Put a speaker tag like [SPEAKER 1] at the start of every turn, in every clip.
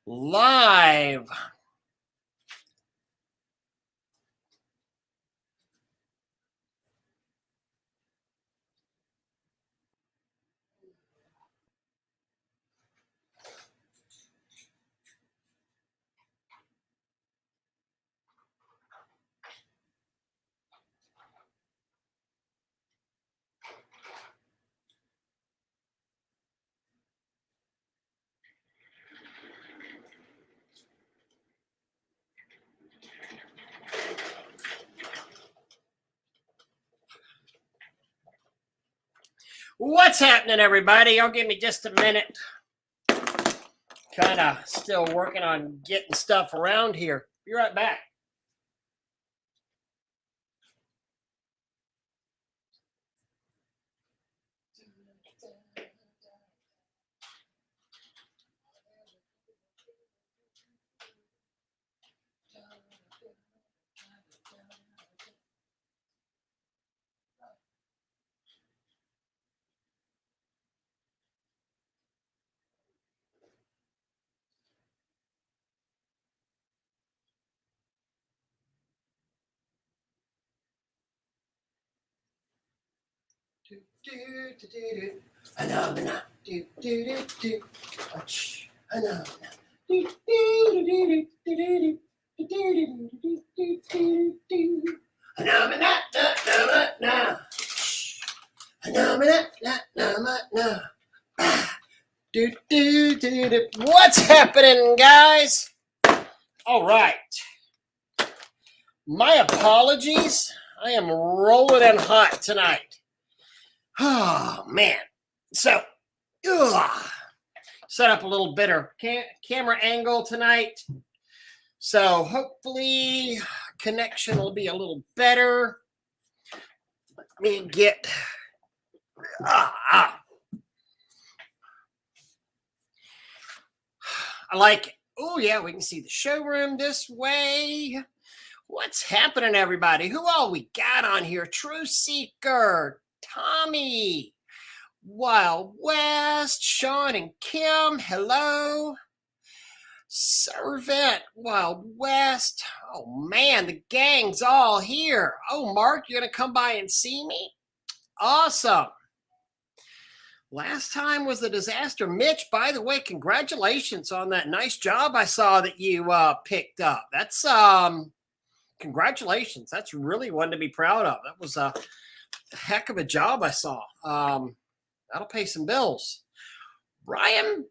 [SPEAKER 1] live. What's happening, everybody? Y'all give me just a minute. Kind of still working on getting stuff around here. Be right back. What's happening, guys? All right. My apologies. I am rolling in hot tonight. Oh, man. So, set up a little better camera angle tonight. So, hopefully, connection will be a little better. Let me get... I like it. Oh, yeah, we can see the showroom this way. What's happening, everybody? Who all we got on here? True Seeker, Tommy, Wild West, Sean and Kim, hello. Servant, Wild West. Oh, man, the gang's all here. Oh, Mark, you're going to come by and see me? Awesome. Last time was the disaster. Mitch, by the way, congratulations on that nice job I saw that you picked up. That's congratulations. That's really one to be proud of. That was a heck of a job I saw. That'll pay some bills. Brian,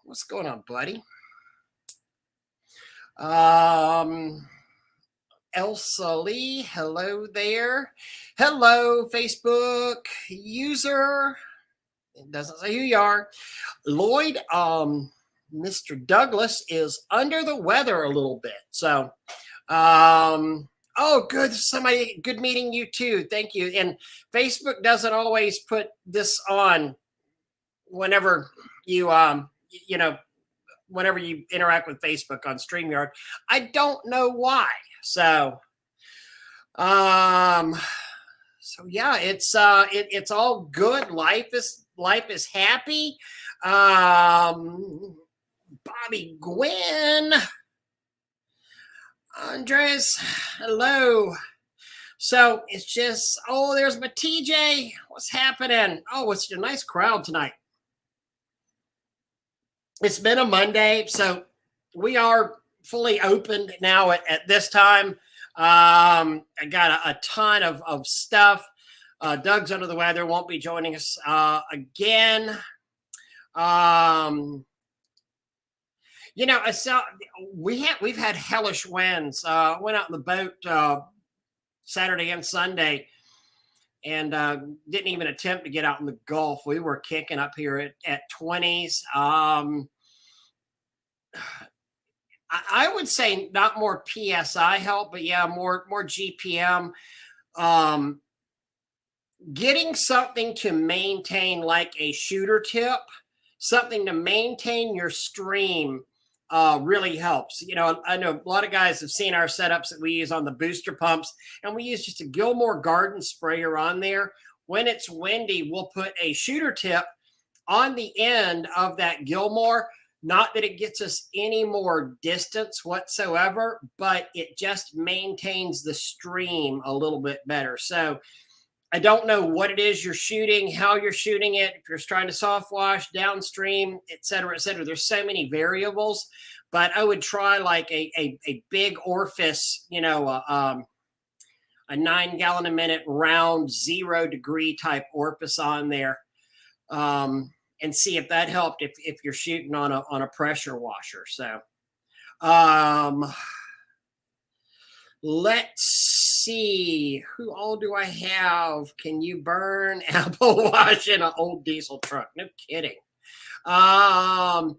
[SPEAKER 1] what's going on, buddy? Elsa Lee, hello there. Hello, Facebook user. It doesn't say who you are. Lloyd, Mr. Douglas is under the weather a little bit. So, oh, good. Somebody, good meeting you too. Thank you. And Facebook doesn't always put this on whenever you, whenever you interact with Facebook on StreamYard. I don't know why. So yeah, it's all good. Life is happy. Bobby Gwynn, Andres, hello. So it's just, oh, there's my TJ. What's happening? Oh, it's a nice crowd tonight. It's been a Monday, so we are fully opened now at this time. I got a ton of stuff. Doug's under the weather, won't be joining us again. I saw we've had hellish winds. Went out in the boat Saturday and Sunday, and didn't even attempt to get out in the Gulf. We were kicking up here at 20s. I would say not more PSI help, but yeah, more GPM. Getting something to maintain like a shooter tip, something to maintain your stream really helps. I know a lot of guys have seen our setups that we use on the booster pumps, and we use just a Gilmore garden sprayer on there. When it's windy, we'll put a shooter tip on the end of that Gilmore. Not that it gets us any more distance whatsoever, but it just maintains the stream a little bit better. So I don't know what it is you're shooting, how you're shooting it, if you're trying to soft wash, downstream, et cetera, et cetera. There's so many variables, but I would try like a big orifice, you know, a 9 gallon a minute round 0 degree type orifice on there, and see if that helped if you're shooting on a pressure washer. So let's see, who all do I have? Can you burn apple wash in an old diesel truck? No kidding. Elmo,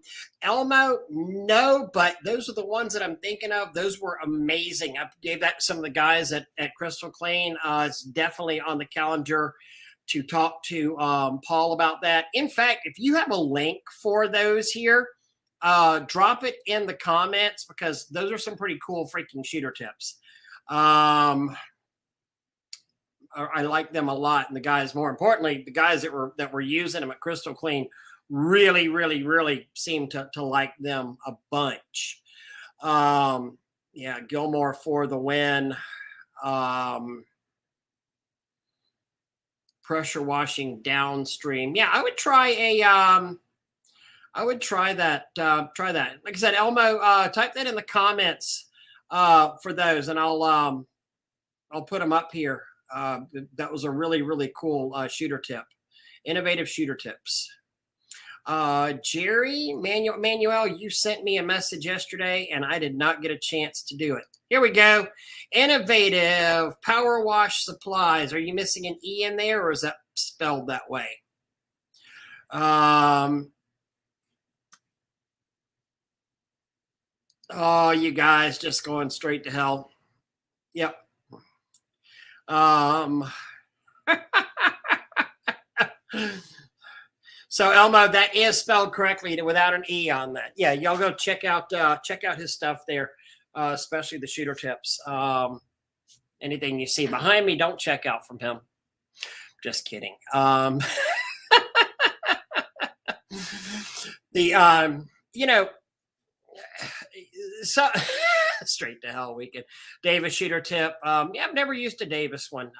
[SPEAKER 1] no, but those are the ones that I'm thinking of. Those were amazing. I gave that to some of the guys at Crystal Clean. It's definitely on the calendar to talk to Paul about that. In fact, if you have a link for those here, drop it in the comments, because those are some pretty cool freaking shooter tips. I like them a lot, and the guys, more importantly, the guys that were using them at Crystal Clean really seem to like them a bunch. Yeah, Gilmore for the win. Pressure washing downstream. Yeah, I would try that. Try that. Like I said, Elmo, type that in the comments for those, and I'll put them up here. That was a really cool shooter tip. Innovative shooter tips. Jerry Manuel, you sent me a message yesterday and I did not get a chance to do it. Here we go. Innovative power wash supplies. Are you missing an E in there, or is that spelled that way? Oh, you guys just going straight to hell. Yep. So Elmo, that is spelled correctly without an E on that. Yeah, y'all go check out his stuff there, especially the shooter tips. Anything you see behind me, don't check out from him. Just kidding. You know, so straight to hell weekend. Davis shooter tip. Yeah, I've never used a Davis one.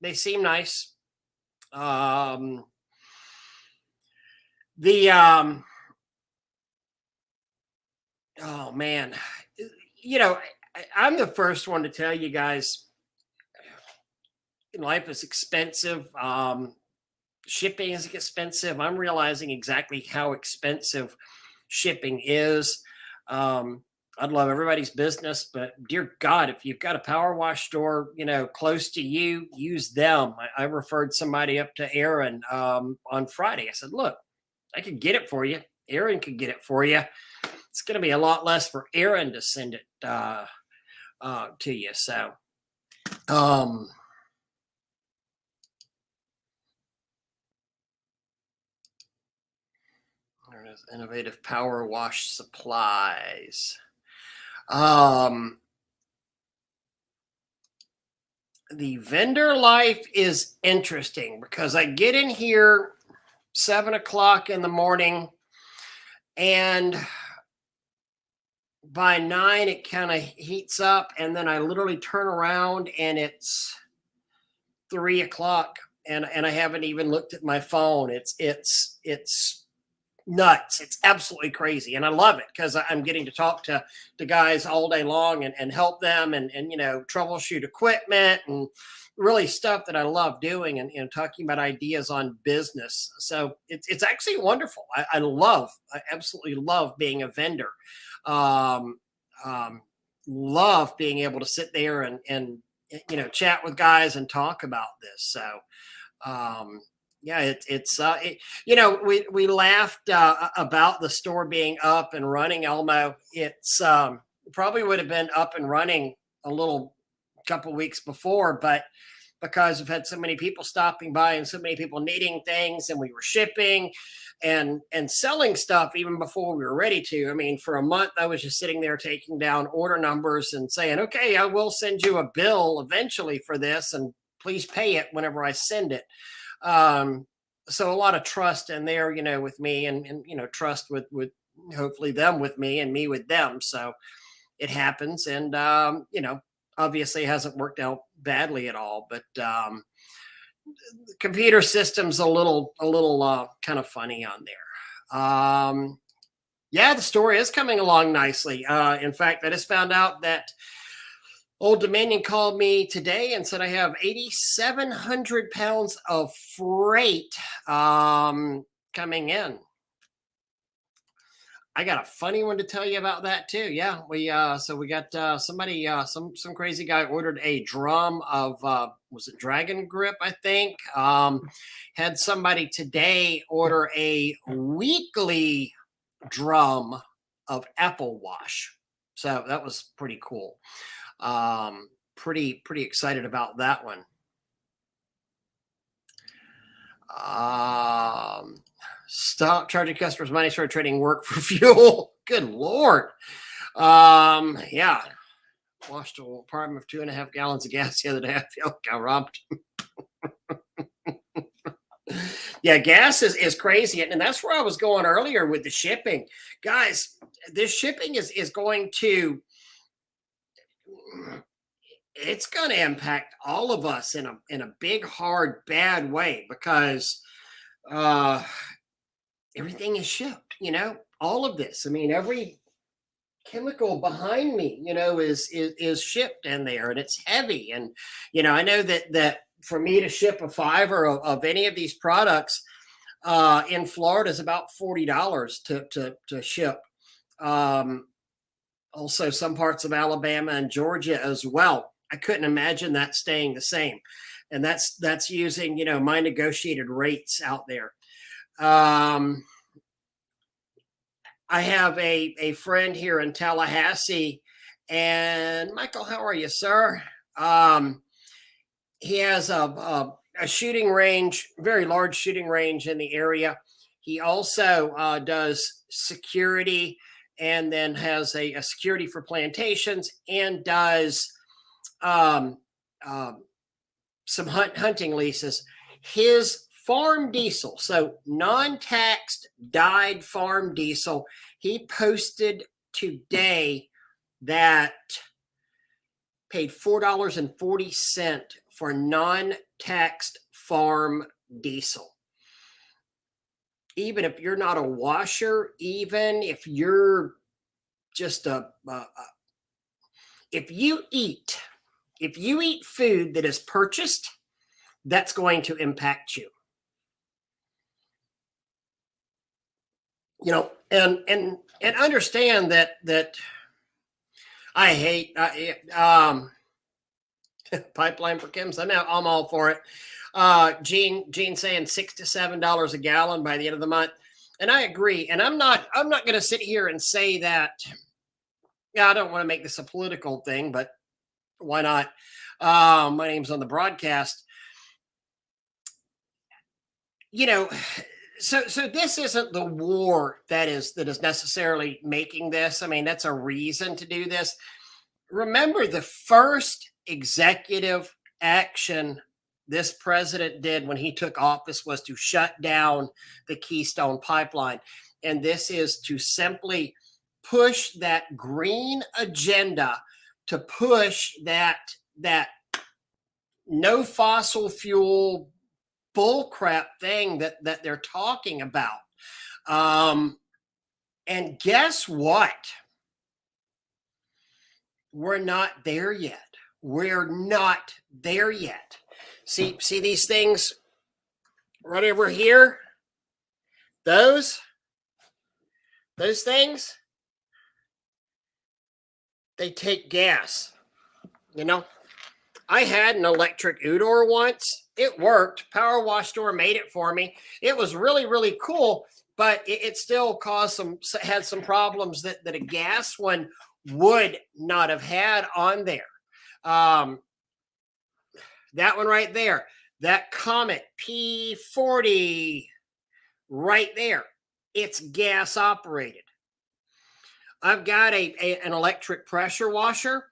[SPEAKER 1] They seem nice. Oh man, you know, I'm the first one to tell you guys, life is expensive. Shipping is expensive. I'm realizing exactly how expensive shipping is. I'd love everybody's business, but dear God, if you've got a power wash store, you know, close to you, use them. I referred somebody up to Aaron on Friday. I said, look, I could get it for you. Aaron could get it for you. It's going to be a lot less for Aaron to send it to you. So, there it is. Innovative power wash supplies. The vendor life is interesting because I get in here 7 o'clock in the morning, and by 9 it kind of heats up, and then I literally turn around and it's 3 o'clock, and I haven't even looked at my phone. It's nuts. It's absolutely crazy, and I love it because I'm getting to talk to guys all day long and help them and you know, troubleshoot equipment and really stuff that I love doing, and talking about ideas on business. So it's actually wonderful. I absolutely love being a vendor. Love being able to sit there and you know, chat with guys and talk about this. So yeah, you know, we laughed about the store being up and running, Elmo. It's probably would have been up and running a couple weeks before, but because we've had so many people stopping by and so many people needing things, and we were shipping and selling stuff even before we were ready to. I mean, for a month, I was just sitting there taking down order numbers and saying, okay, I will send you a bill eventually for this, and please pay it whenever I send it. So a lot of trust in there, you know, with me, and you know, trust with hopefully them with me and me with them. So it happens. And, obviously hasn't worked out badly at all, but the computer system's a little kind of funny on there. Yeah, the story is coming along nicely. In fact, I just found out that Old Dominion called me today and said I have 8,700 pounds of freight coming in. I got a funny one to tell you about that too. Yeah, we got somebody, some crazy guy ordered a drum of was it Dragon Grip, I think. Had somebody today order a weekly drum of Apple Wash. So that was pretty cool. Pretty excited about that one. Stop charging customers money, start trading work for fuel. Good Lord. Yeah. Washed a apartment of 2.5 gallons of gas the other day. I feel like I robbed. Yeah, gas is crazy. And that's where I was going earlier with the shipping. Guys, this shipping is going to, it's going to impact all of us in a big, hard, bad way, because everything is shipped, all of this. I mean, every chemical behind me, is shipped in there, and it's heavy. And, I know that for me to ship a fiver of any of these products in Florida is about $40 to ship. Also some parts of Alabama and Georgia as well. I couldn't imagine that staying the same. And that's using, my negotiated rates out there. I have a friend here in Tallahassee, and Michael, how are you, sir? He has a shooting range, very large shooting range in the area. He also does security, and then has a security for plantations, and does some hunting leases. His farm diesel, so non-taxed dyed farm diesel, he posted today that paid $4.40 for non-taxed farm diesel. Even if you're not a washer, even if you're just if you eat food that is purchased, that's going to impact you. And understand that I hate pipeline for chems. I'm all for it. Gene saying $6 to $7 a gallon by the end of the month, and I agree. And I'm not going to sit here and say that. Yeah, I don't want to make this a political thing, but why not? My name's on the broadcast. So this isn't the war that is necessarily making this. I mean, that's a reason to do this. Remember, the first executive action this president did when he took office was to shut down the Keystone Pipeline. And this is to simply push that green agenda, to push that no fossil fuel bullcrap thing that they're talking about. And guess what? We're not there yet. We're not there yet. See these things right over here? Those things, they take gas. I had an electric Udor once. It worked. Power Wash Store made it for me. It was really, really cool, but it still had some problems that a gas one would not have had on there. That one right there, that Comet P40 right there, it's gas operated. I've got an electric pressure washer,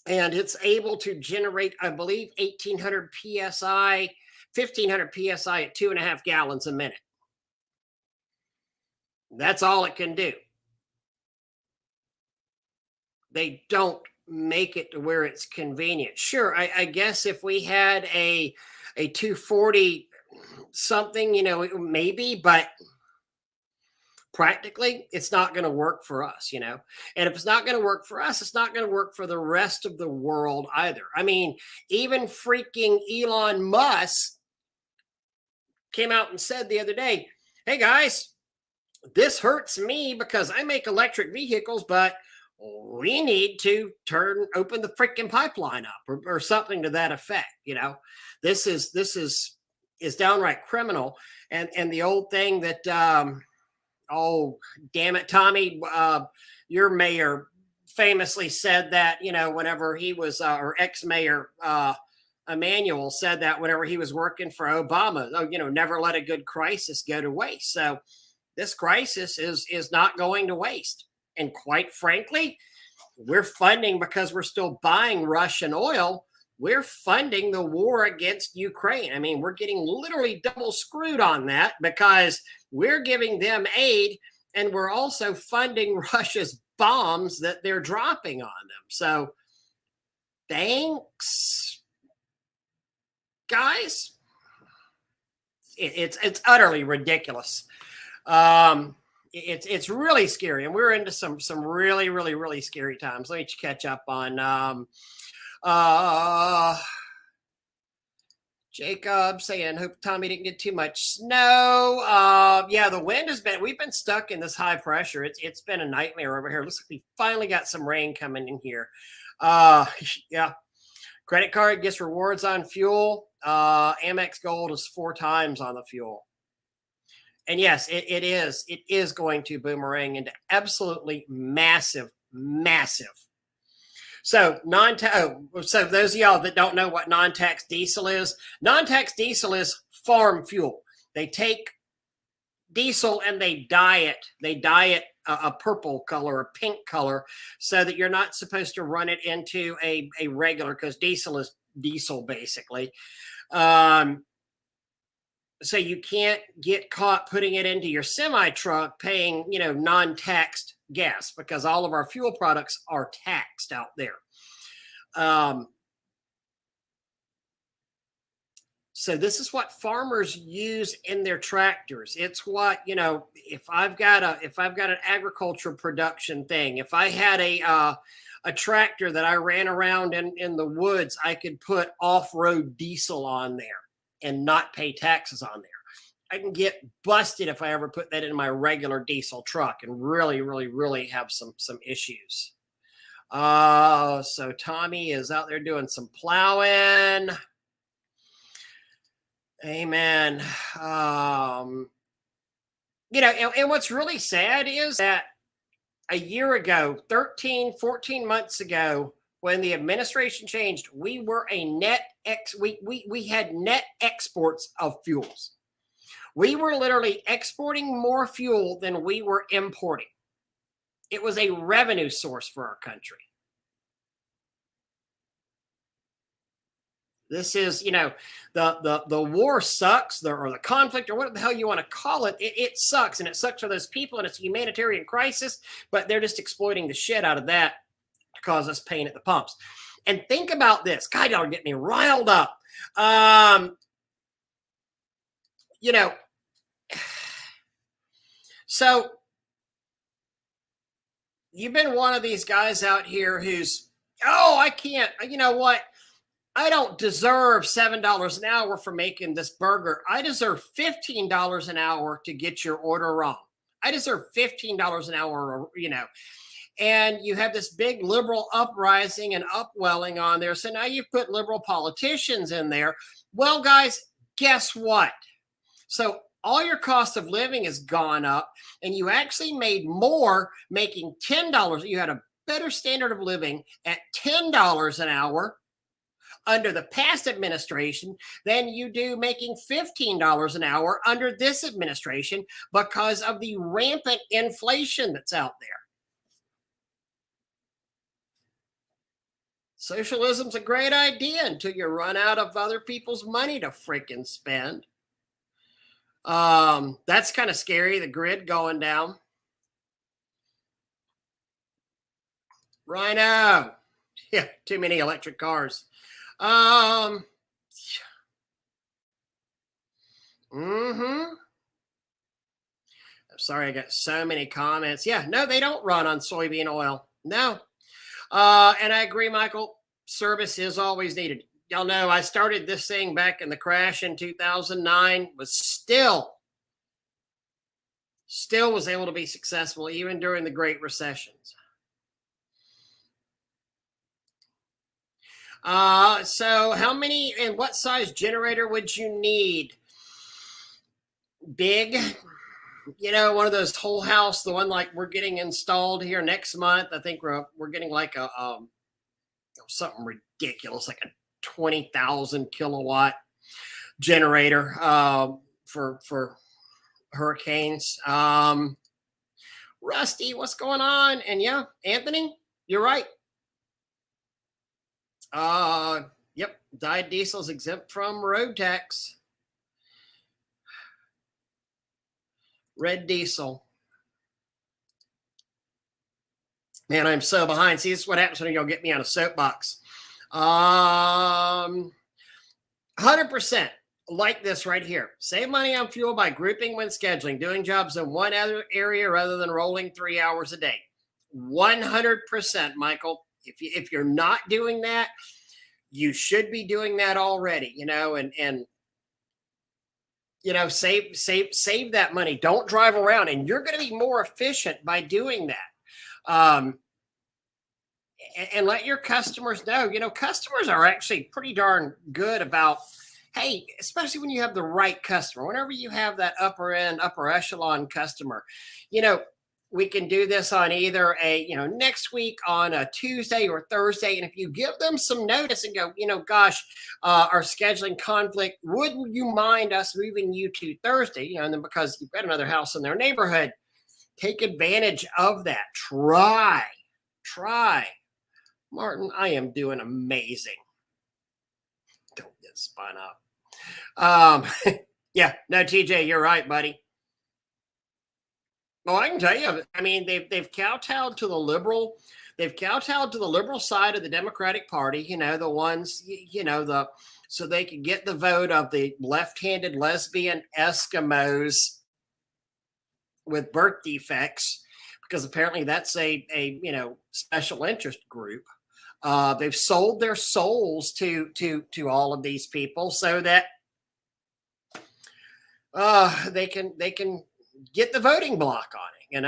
[SPEAKER 1] and it's able to generate, I believe, 1,800 PSI, 1,500 PSI at 2.5 gallons a minute. That's all it can do. they don't make it to where it's convenient. Sure, I guess if we had a 240 something, maybe, but practically it's not going to work for us. And if it's not going to work for us, it's not going to work for the rest of the world either. I mean, even freaking Elon Musk came out and said the other day, hey guys, this hurts me because I make electric vehicles, but we need to open the freaking pipeline up, or something to that effect. This is downright criminal. And the old thing that oh, damn it, Tommy, your mayor famously said that, whenever he was, or ex-mayor Emmanuel said that whenever he was working for Obama, never let a good crisis go to waste. So this crisis is not going to waste. And quite frankly, we're funding, because we're still buying Russian oil, we're funding the war against Ukraine. I mean, we're getting literally double screwed on that, because we're giving them aid and we're also funding Russia's bombs that they're dropping on them. So thanks, guys. It's utterly ridiculous. It's really scary, and we're into some really, really, really scary times. Let me catch up on Jacob saying, hope Tommy didn't get too much snow. Yeah, the wind we've been stuck in this high pressure. It's been a nightmare over here. Looks like we finally got some rain coming in here. Yeah. Credit card gets rewards on fuel. Amex Gold is 4 times on the fuel. And yes, it is going to boomerang into absolutely massive. So so those of y'all that don't know what non-tax diesel is farm fuel. They take diesel and they dye it. They dye it a purple color, a pink color, so that you're not supposed to run it into a regular, because diesel is diesel basically. So you can't get caught putting it into your semi truck paying, non-taxed gas, because all of our fuel products are taxed out there. So this is what farmers use in their tractors. It's what, if I've got an agriculture production thing, if I had a tractor that I ran around in the woods, I could put off-road diesel on there and not pay taxes on there. I can get busted if I ever put that in my regular diesel truck and really, really, really have some issues. So Tommy is out there doing some plowing. Amen. And what's really sad is that a year ago, 13, 14 months ago, when the administration changed, we were we had net exports of fuels. We were literally exporting more fuel than we were importing. It was a revenue source for our country. This is, the war sucks, or the conflict, or what the hell you want to call it. It sucks, and it sucks for those people, and it's a humanitarian crisis, but they're just exploiting the shit out of that to cause us pain at the pumps. And think about this. God, y'all get me riled up. So you've been one of these guys out here who's, I can't, you know what? I don't deserve $7 an hour for making this burger. I deserve $15 an hour to get your order wrong. I deserve $15 an hour, and you have this big liberal uprising and upwelling on there. So now you've put liberal politicians in there. Well, guys, guess what? So all your cost of living has gone up, and you actually made more making $10. You had a better standard of living at $10 an hour under the past administration than you do making $15 an hour under this administration, because of the rampant inflation that's out there. Socialism's a great idea until you run out of other people's money to freaking spend. That's kind of scary, the grid going down. Rhino. Yeah, too many electric cars. Um, I'm sorry, I got so many comments. Yeah, no, they don't run on soybean oil. No. And I agree, Michael. Service is always needed. Y'all know I started this thing back in the crash in 2009, was still was able to be successful even during the Great Recessions. So how many and what size generator would you need? Big, one of those whole house, the one like we're getting installed here next month. I think we're getting like a something ridiculous, like a 20,000 kilowatt generator for hurricanes. Rusty, what's going on? And yeah, Anthony, you're right. Yep, dyed diesel is exempt from road tax. Red diesel. Man, I'm so behind. See, this is what happens when you'll get me on a soapbox. 100% like this right here. Save money on fuel by grouping when scheduling, doing jobs in one other area rather than rolling 3 hours a day. 100%, Michael. If you're not doing that, you should be doing that already, and save that money. Don't drive around, and you're going to be more efficient by doing that. And let your customers know, customers are actually pretty darn good about, hey, especially when you have the right customer, whenever you have that upper echelon customer, we can do this on either next week on a Tuesday or Thursday. And if you give them some notice and go, gosh, our scheduling conflict, would you mind us moving you to Thursday? And then because you've got another house in their neighborhood, take advantage of that. Try. Martin, I am doing amazing. Don't get spun up. Yeah, no, TJ, you're right, buddy. Well, I can tell you, I mean, they've kowtowed to the liberal, side of the Democratic Party, the ones, so they could get the vote of the left-handed lesbian Eskimos with birth defects, because apparently that's a special interest group. They've sold their souls to all of these people so that they can get the voting block on it,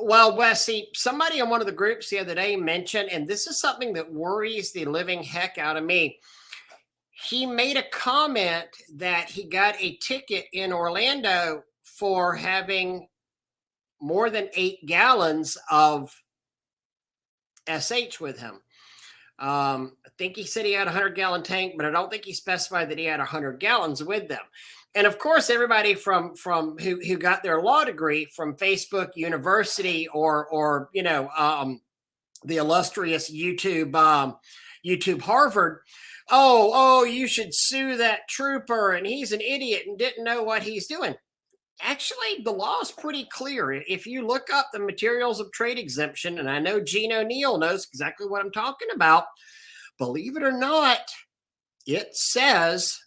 [SPEAKER 1] Well, Wes, see, somebody on one of the groups the other day mentioned, and this is something that worries the living heck out of me. He made a comment that he got a ticket in Orlando for having more than 8 gallons of SH with him. I think he said he had a 100-gallon tank, but I don't think he specified that he had 100 gallons with them. And of course, everybody from who got their law degree from Facebook University or the illustrious YouTube Harvard. Oh, you should sue that trooper, and he's an idiot and didn't know what he's doing. Actually, the law is pretty clear. If you look up the materials of trade exemption, and I know Gene O'Neill knows exactly what I'm talking about, believe it or not, it says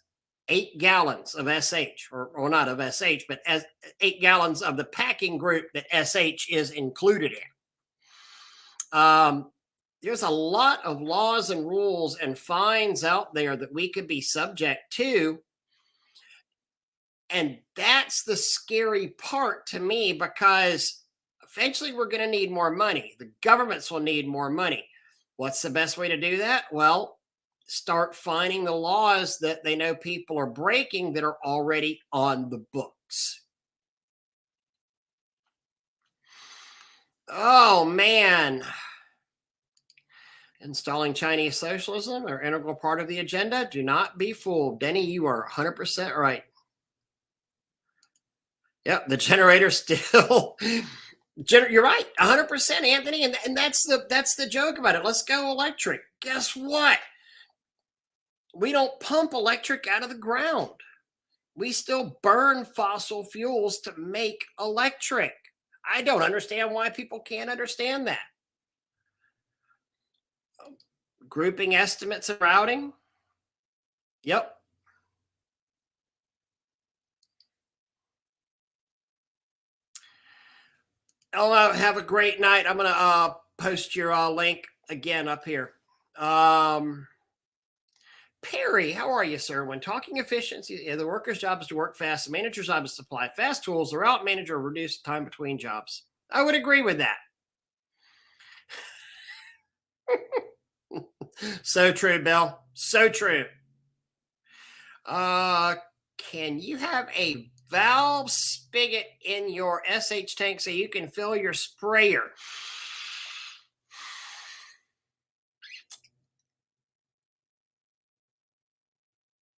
[SPEAKER 1] 8 gallons of SH, or not of SH, but as 8 gallons of the packing group that SH is included in. There's a lot of laws and rules and fines out there that we could be subject to. And that's the scary part to me, because eventually we're going to need more money. The governments will need more money. What's the best way to do that? Well, start fining the laws that they know people are breaking that are already on the books. Oh, man. Installing Chinese socialism are integral part of the agenda. Do not be fooled. Denny, you are 100% right. Yep, the generator still. You're right, 100%, Anthony, and that's the joke about it. Let's go electric. Guess what? We don't pump electric out of the ground. We still burn fossil fuels to make electric. I don't understand why people can't understand that. Grouping estimates and routing. Yep. Have a great night. I'm going to post your link again up here. Perry, how are you, sir? When talking efficiency, the worker's job is to work fast. The manager's job is to supply fast tools. The route manager reduce time between jobs. I would agree with that. So true, Bill. So true. Can you have a valve spigot in your SH tank so you can fill your sprayer?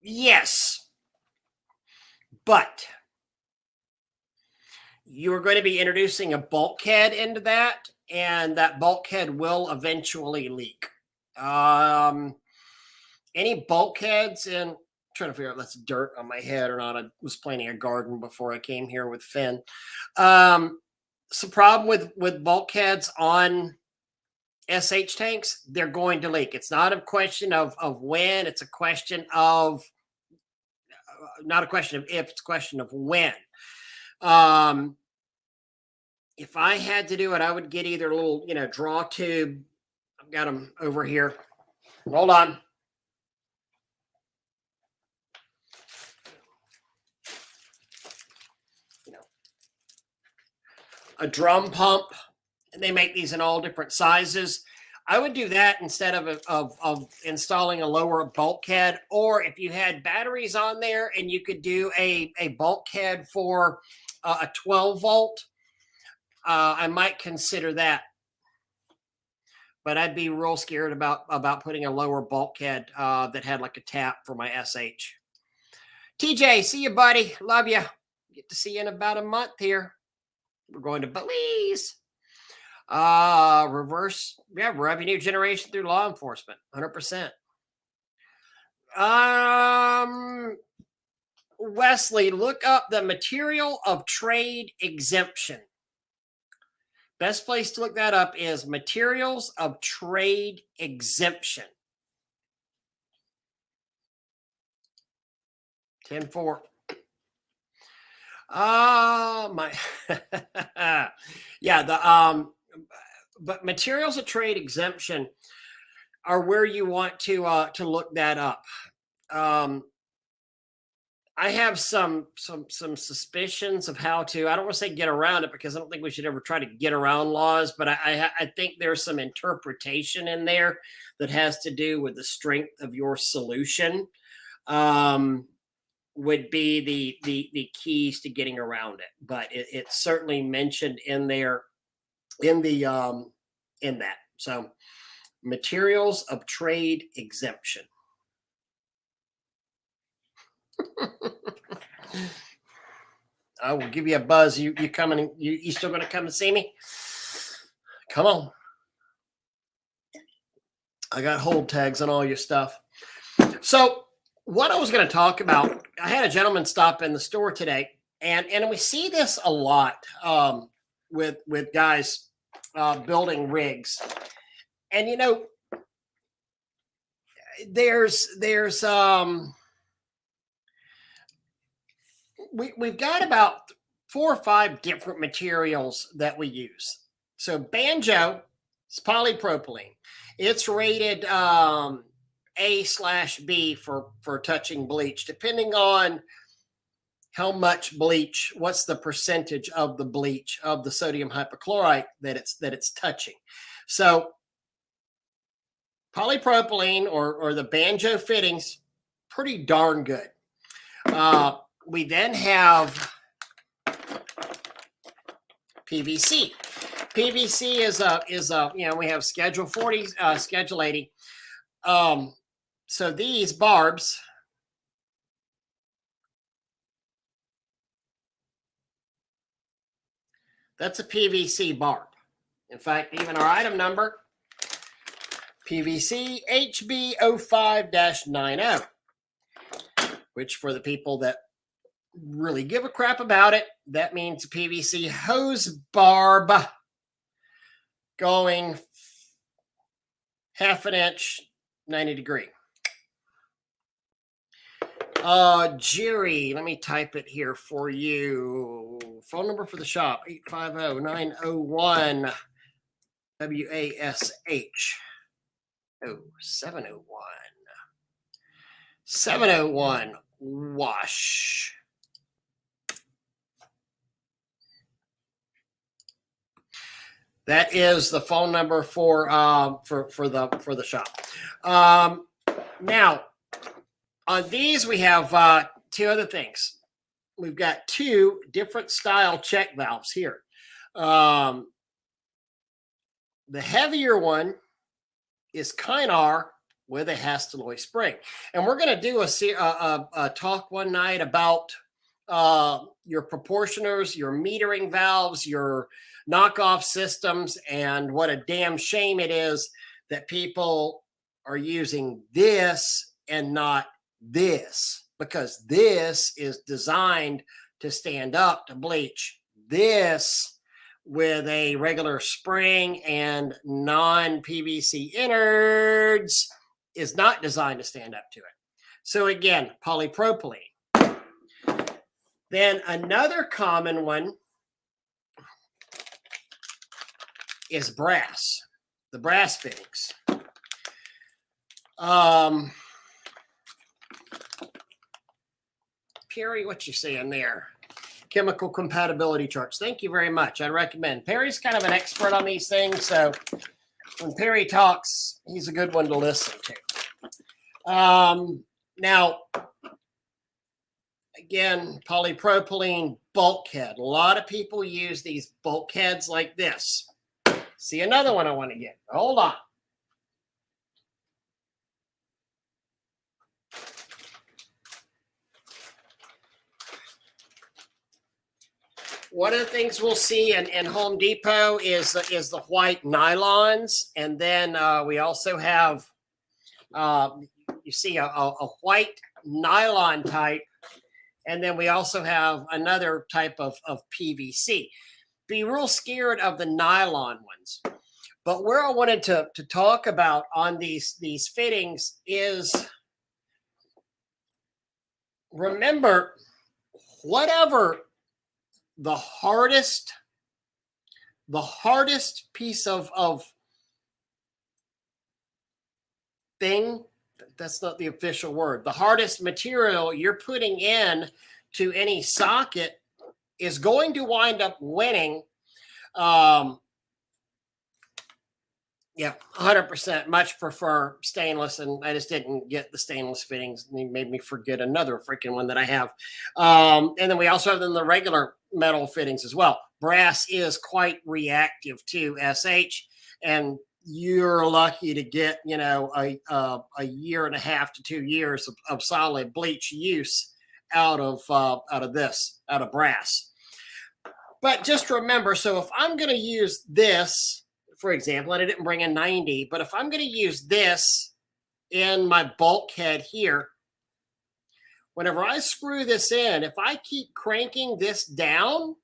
[SPEAKER 1] Yes, but you're going to be introducing a bulkhead into that, and that bulkhead will eventually leak. Any bulkheads in, I'm trying to figure out if that's dirt on my head or not. I was planting a garden before I came here with Finn. It's a problem with bulkheads on SH tanks. They're going to leak. It's not a question of when, it's a question of, not a question of if, it's a question of when. If I had to do it, I would get either a little, draw tube. I've got them over here. Hold on. A drum pump, and they make these in all different sizes. I would do that instead of installing a lower bulkhead, or if you had batteries on there and you could do a bulkhead for a 12 volt, I might consider that. But I'd be real scared about putting a lower bulkhead that had like a tap for my SH. TJ, see you, buddy. Love you. Get to see you in about a month here. We're going to Belize. Reverse, revenue generation through law enforcement, 100%. Wesley, look up the material of trade exemption. Best place to look that up is materials of trade exemption. 10-4. But materials of trade exemption are where you want to look that up. I have some suspicions of how to, I don't want to say get around it, because I don't think we should ever try to get around laws, but I think there's some interpretation in there that has to do with the strength of your solution. Would be the keys to getting around it, but it's certainly mentioned in there in that. So materials of trade exemption. I will give you a buzz. You coming? You still going to come and see me? Come on. I got hold tags on all your stuff. So what I was going to talk about, I had a gentleman stop in the store today, and we see this a lot with guys building rigs, and there's we've got about 4 or 5 different materials that we use. So banjo is polypropylene. It's rated A/B for touching bleach, depending on how much bleach, what's the percentage of the bleach of the sodium hypochlorite that it's touching. So polypropylene or the banjo fittings, pretty darn good. We then have PVC. PVC is a we have Schedule 40, Schedule 80. So these barbs, that's a PVC barb. In fact, even our item number, PVC HB05-90, which for the people that really give a crap about it, that means PVC hose barb going half an inch, 90 degree. Jerry, let me type it here for you. Phone number for the shop, 850-901 WASH. Oh, 701. 701 wash. That is the phone number for the shop. Now, on these we have two other things. We've got two different style check valves here. The heavier one is Kynar with a Hastelloy spring, and we're going to do a talk one night about your proportioners, your metering valves, your knockoff systems, and what a damn shame it is that people are using this and not this, because this is designed to stand up to bleach. This with a regular spring and non-PVC innards is not designed to stand up to it. So again, polypropylene. Then another common one is brass, the brass fittings. Perry, what you saying there? Chemical compatibility charts. Thank you very much. I recommend. Perry's kind of an expert on these things, so when Perry talks, he's a good one to listen to. Now, again, polypropylene bulkhead. A lot of people use these bulkheads like this. See another one I want to get. Hold on. One of the things we'll see in Home Depot is the white nylons, and then we also have you see a white nylon type, and then we also have another type of PVC. Be real scared of the nylon ones. But where I wanted to talk about on these fittings is, remember, whatever the hardest piece of thing, that's not the official word, the hardest material you're putting in to any socket is going to wind up winning. Yeah, 100%. Much prefer stainless, and I just didn't get the stainless fittings. It made me forget another freaking one that I have. And then we also have the regular metal fittings as well. Brass is quite reactive to SH, and you're lucky to get, you know, a year and a half to 2 years of solid bleach use out of brass. But just remember, so if I'm going to use this, for example, and I didn't bring a 90, but if I'm going to use this in my bulkhead here, whenever I screw this in, if I keep cranking this down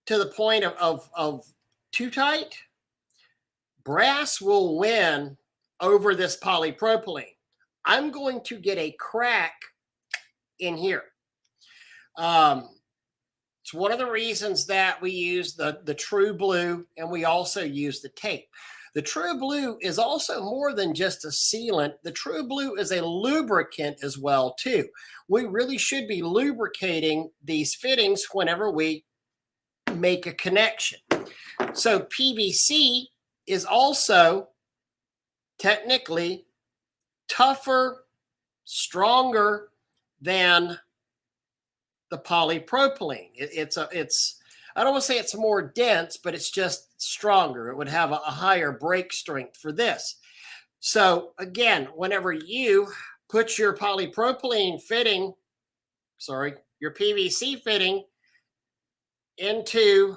[SPEAKER 1] to the point of too tight, brass will win over this polypropylene. I'm going to get a crack in here. It's one of the reasons that we use the True Blue, and we also use the tape. The True Blue is also more than just a sealant. The True Blue is a lubricant as well, too. We really should be lubricating these fittings whenever we make a connection. So PVC is also technically tougher, stronger than the polypropylene. It's I don't want to say it's more dense, but it's just stronger. It would have a higher break strength for this. So again, whenever you put your polypropylene fitting, your PVC fitting into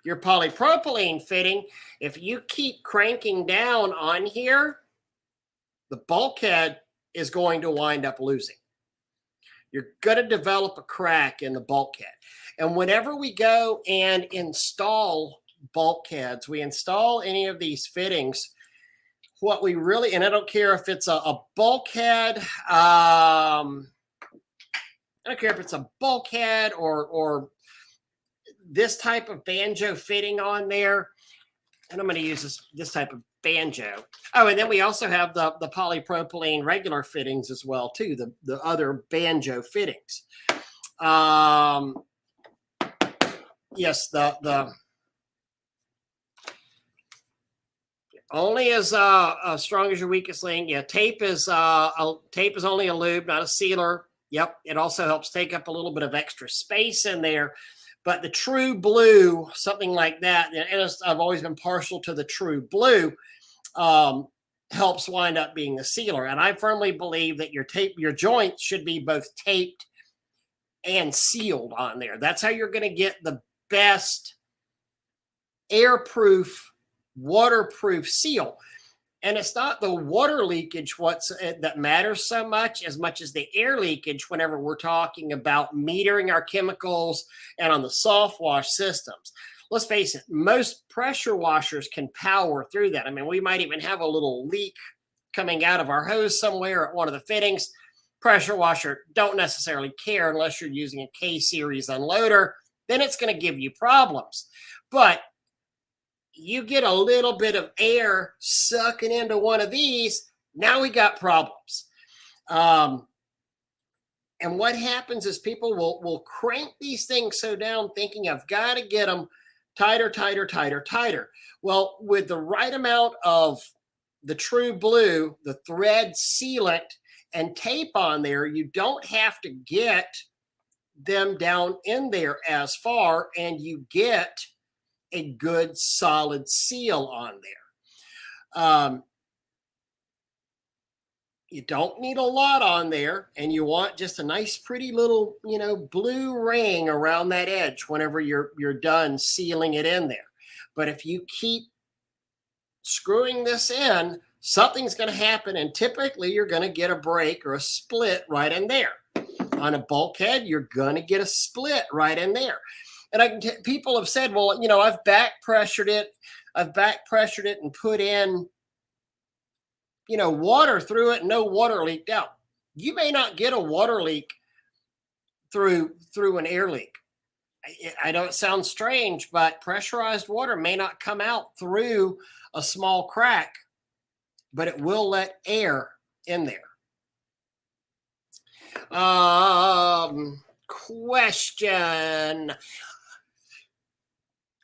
[SPEAKER 1] your polypropylene fitting, if you keep cranking down on here, the bulkhead is going to wind up losing. You're going to develop a crack in the bulkhead. And whenever we go and install bulkheads, we install any of these fittings, what we really, and I don't care if it's a bulkhead, I don't care if it's a bulkhead or this type of banjo fitting on there. And I'm going to use this type of banjo. Oh, and then we also have the polypropylene regular fittings as well too, the other banjo fittings. Yes, the only as strong as your weakest link. Yeah, tape is only a lube, not a sealer. Yep, it also helps take up a little bit of extra space in there. But the true blue, something like that, and I've always been partial to the true blue, helps wind up being the sealer. And I firmly believe that your joints should be both taped and sealed on there. That's how you're going to get the best airproof, waterproof seal. And it's not the water leakage that matters so much as the air leakage whenever we're talking about metering our chemicals and on the soft wash systems. Let's face it, most pressure washers can power through that. I mean, we might even have a little leak coming out of our hose somewhere at one of the fittings. Pressure washer don't necessarily care unless you're using a K-series unloader. Then it's going to give you problems. But you get a little bit of air sucking into one of these, now we got problems. And what happens is people will crank these things so down thinking I've got to get them tighter, tighter, tighter, tighter. Well, with the right amount of the true blue, the thread sealant, and tape on there, you don't have to get them down in there as far, and you get a good solid seal on there. You don't need a lot on there, and you want just a nice pretty little, blue ring around that edge whenever you're done sealing it in there. But if you keep screwing this in, something's going to happen, and typically you're going to get a break or a split right in there. On a bulkhead, you're going to get a split right in there. And people have said, well, I've back pressured it and put in, water through it, and no water leaked out. You may not get a water leak through an air leak. I know it sounds strange, but pressurized water may not come out through a small crack, but it will let air in there. Question.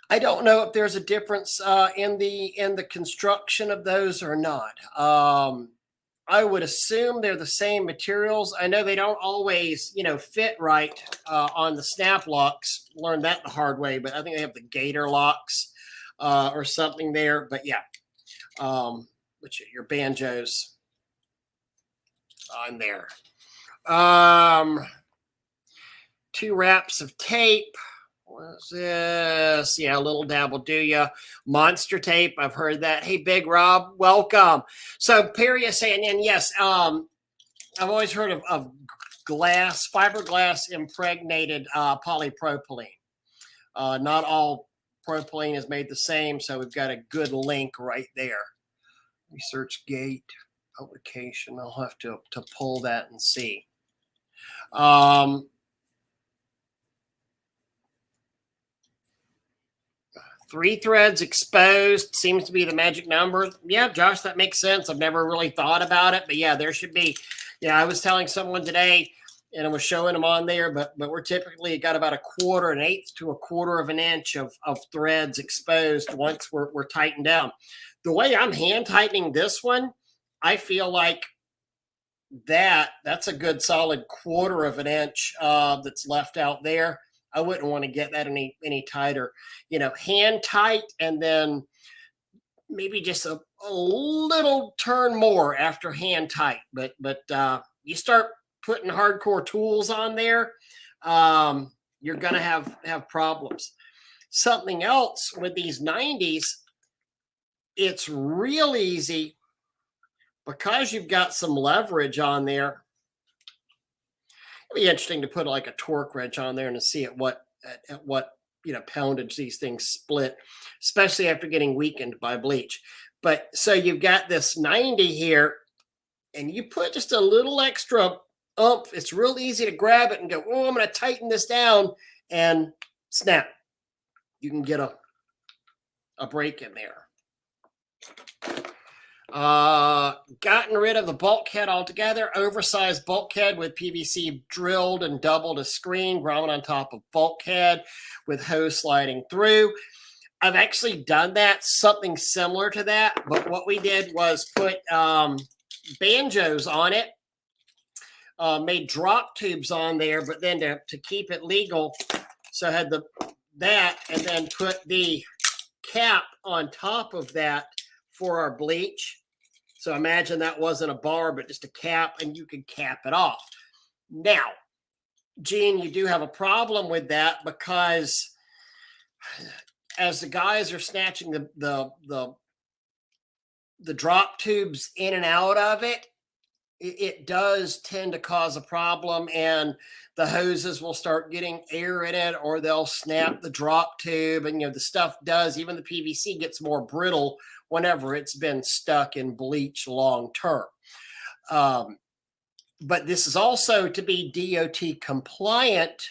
[SPEAKER 1] I don't know if there's a difference in the construction of those or not. I would assume they're the same materials. I know they don't always, fit right on the snap locks. Learned that the hard way, but I think they have the gator locks or something there. But yeah, which your banjos on there. 2 wraps of tape. What's this? Yeah, a little dab will do ya. Monster tape. I've heard that. Hey, Big Rob, welcome. So Perry is saying, and yes, I've always heard of fiberglass impregnated polypropylene. Not all propylene is made the same, so we've got a good link right there. ResearchGate publication. I'll have to pull that and see. 3 threads exposed seems to be the magic number. Yeah, Josh, that makes sense. I've never really thought about it, but yeah, there should be. Yeah, I was telling someone today, and I was showing them on there, but we're typically got about 1/4 to 1/4 of an inch of threads exposed once we're tightened down. The way I'm hand tightening this one, I feel like that's a good solid 1/4 of an inch that's left out there. I wouldn't want to get that any tighter, hand tight, and then maybe just a little turn more after hand tight. But you start putting hardcore tools on there, you're gonna have problems. Something else with these 90s, it's real easy because you've got some leverage on there, it'd be interesting to put like a torque wrench on there and to see at what poundage these things split, especially after getting weakened by bleach. But so you've got this 90 here, and you put just a little extra oomph. It's real easy to grab it and go, oh, I'm going to tighten this down, and snap. You can get a break in there. Gotten rid of the bulkhead altogether. Oversized bulkhead with PVC drilled and doubled as screen, ground on top of bulkhead with hose sliding through. I've actually done that, something similar to that, but what we did was put banjos on it, made drop tubes on there, but then to keep it legal, so I had that, and then put the cap on top of that for our bleach. So imagine that wasn't a bar, but just a cap, and you could cap it off. Now, Gene, you do have a problem with that, because as the guys are snatching the drop tubes in and out of it, it does tend to cause a problem, and the hoses will start getting air in it, or they'll snap the drop tube, and the stuff does, even the PVC gets more brittle whenever it's been stuck in bleach long term. But this is also to be DOT compliant.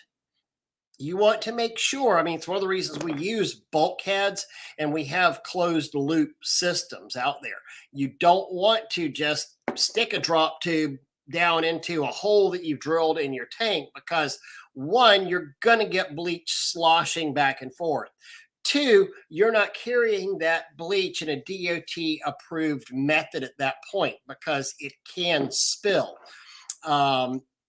[SPEAKER 1] You want to make sure, it's one of the reasons we use bulkheads and we have closed loop systems out there. You don't want to just stick a drop tube down into a hole that you've drilled in your tank, because one, you're going to get bleach sloshing back and forth. Two, you're not carrying that bleach in a DOT approved method at that point, because it can spill.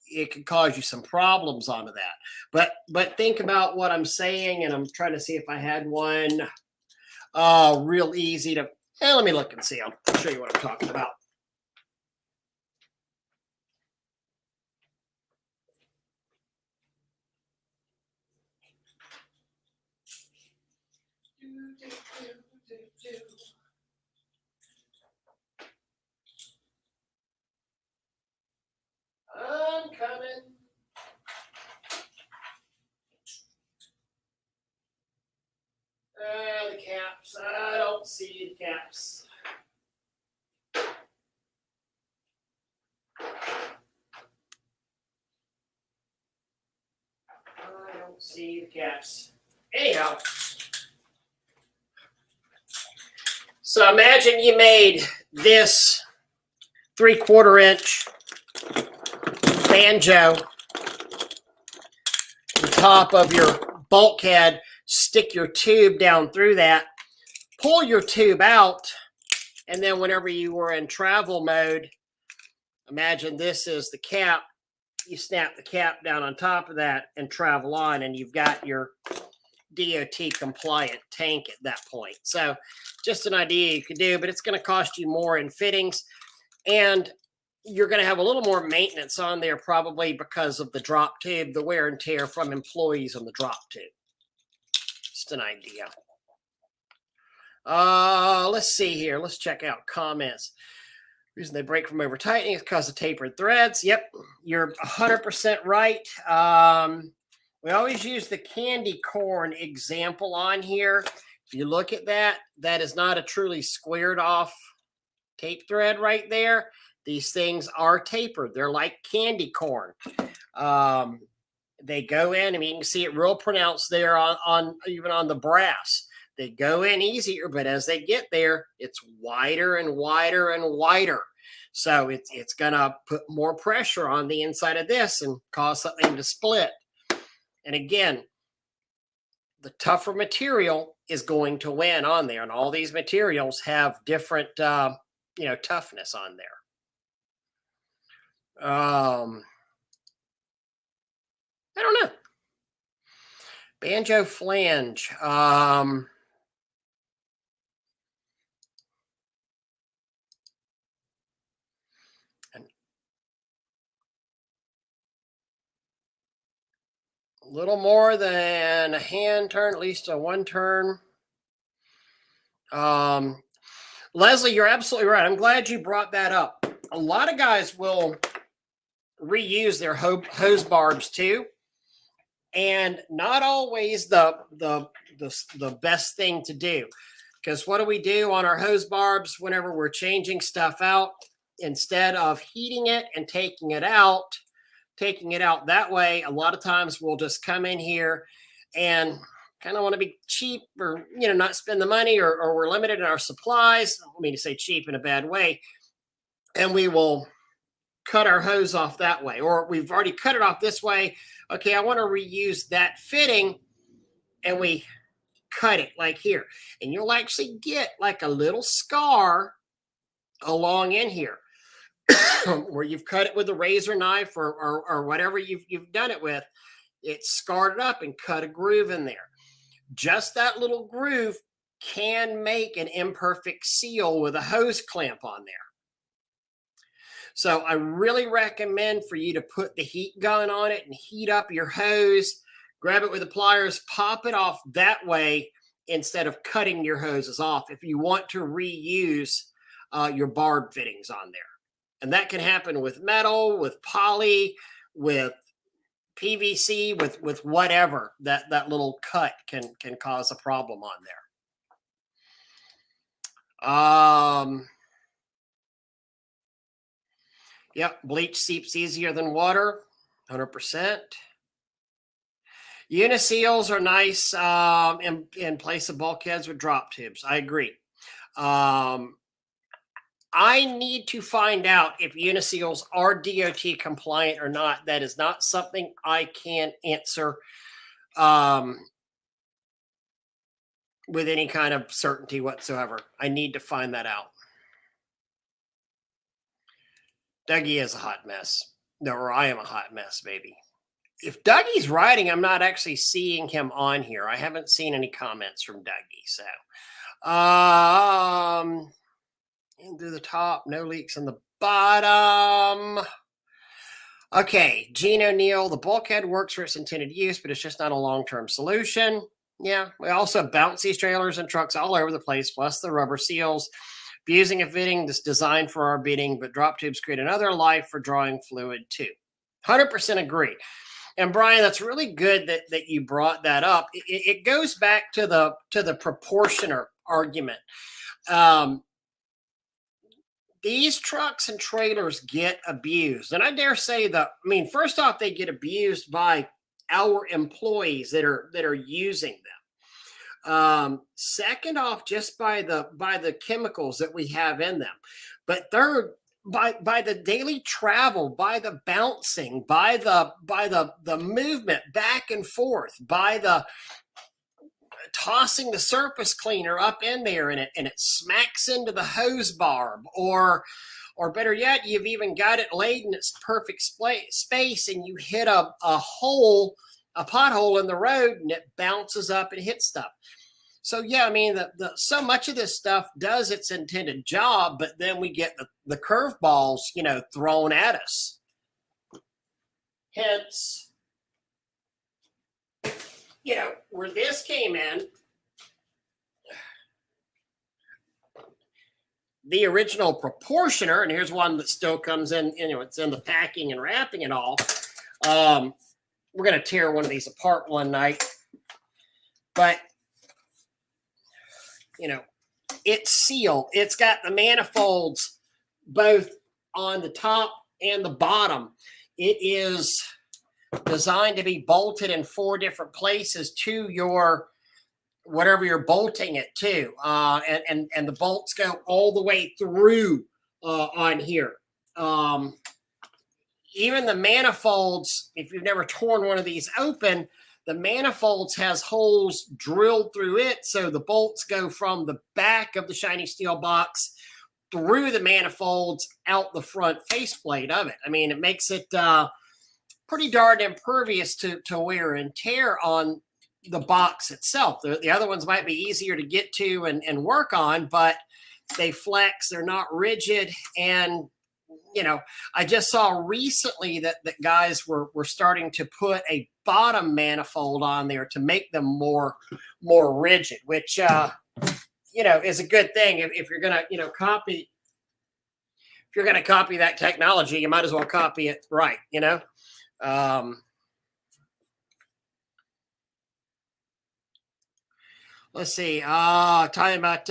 [SPEAKER 1] It could cause you some problems onto that. But think about what I'm saying, and I'm trying to see if I had one real easy to. Let me look and see. I'll show you what I'm talking about. I'm coming. The caps. I don't see the caps. I don't see the caps. Anyhow. So imagine you made this 3/4 inch banjo on top of your bulkhead, stick your tube down through that, pull your tube out, and then whenever you were in travel mode, imagine this is the cap, you snap the cap down on top of that and travel on, and you've got your DOT compliant tank at that point. So just an idea you could do, but it's going to cost you more in fittings, and you're going to have a little more maintenance on there, probably because of the drop tube, the wear and tear from employees on the drop tube. Just an idea. Let's see here. Let's check out comments. Reason they break from over tightening is because of tapered threads. Yep, you're 100% right. We always use the candy corn example on here. If you look at that, that is not a truly squared off tape thread right there. These things are tapered. They're like candy corn. They go in, you can see it real pronounced there on even on the brass. They go in easier, but as they get there, it's wider and wider and wider. So it's gonna put more pressure on the inside of this and cause something to split. And again, the tougher material is going to win on there, and all these materials have different toughness on there. I don't know. Banjo flange. A little more than a hand turn, at least a one turn. Leslie, you're absolutely right. I'm glad you brought that up. A lot of guys will reuse their hose barbs too, and not always the best thing to do. Because what do we do on our hose barbs whenever we're changing stuff out? Instead of heating it and taking it out that way, a lot of times we'll just come in here and kind of want to be cheap, or not spend the money, or we're limited in our supplies. I don't mean to say cheap in a bad way. And we will cut our hose off that way, or we've already cut it off this way. Okay, I want to reuse that fitting, and we cut it like here, and you'll actually get like a little scar along in here where you've cut it with a razor knife or whatever you've done it with. It's scarred it up and cut a groove in there. Just that little groove can make an imperfect seal with a hose clamp on there. So I really recommend for you to put the heat gun on it and heat up your hose, grab it with the pliers, pop it off that way instead of cutting your hoses off if you want to reuse your barb fittings on there. And that can happen with metal, with poly, with PVC, with whatever. That little cut can cause a problem on there. Yep, bleach seeps easier than water, 100%. Uniseals are nice in place of bulkheads with drop tubes. I agree. I need to find out if uniseals are DOT compliant or not. That is not something I can answer with any kind of certainty whatsoever. I need to find that out. Dougie is a hot mess. No, or I am a hot mess, baby. If Dougie's writing, I'm not actually seeing him on here. I haven't seen any comments from Dougie. So, in through the top, no leaks on the bottom. Okay, Gene O'Neill, the bulkhead works for its intended use, but it's just not a long-term solution. Yeah, we also bounce these trailers and trucks all over the place, plus the rubber seals. Using a fitting that's designed for our bedding, but drop tubes create another life for drawing fluid too. 100% agree. And Brian, that's really good that you brought that up. It goes back to the proportioner argument. These trucks and trailers get abused, and I dare say first off, they get abused by our employees that are using them. Second off, just by the chemicals that we have in them. But third, by the daily travel, by the bouncing, by the movement back and forth, by the tossing the surface cleaner up in there and it smacks into the hose barb, or better yet, you've even got it laid in its perfect space and you hit a pothole in the road and it bounces up and hits stuff. So yeah, I mean, so much of this stuff does its intended job, but then we get the curveballs, thrown at us. Hence, where this came in, the original proportioner, and here's one that still comes in, it's in the packing and wrapping and all. We're going to tear one of these apart one night, but it's sealed. It's got the manifolds both on the top and the bottom. It is designed to be bolted in 4 different places to your whatever you're bolting it to, and the bolts go all the way through on here. Even the manifolds, if you've never torn one of these open, the manifolds has holes drilled through it, so the bolts go from the back of the shiny steel box through the manifolds out the front faceplate of it. I mean, it makes it pretty darn impervious to wear and tear on the box itself. The other ones might be easier to get to and work on, but they flex, they're not rigid, and I just saw recently that guys were starting to put a bottom manifold on there to make them more rigid, which is a good thing if you're gonna, copy. If you're gonna copy that technology, you might as well copy it right. Um, let's see. Talking about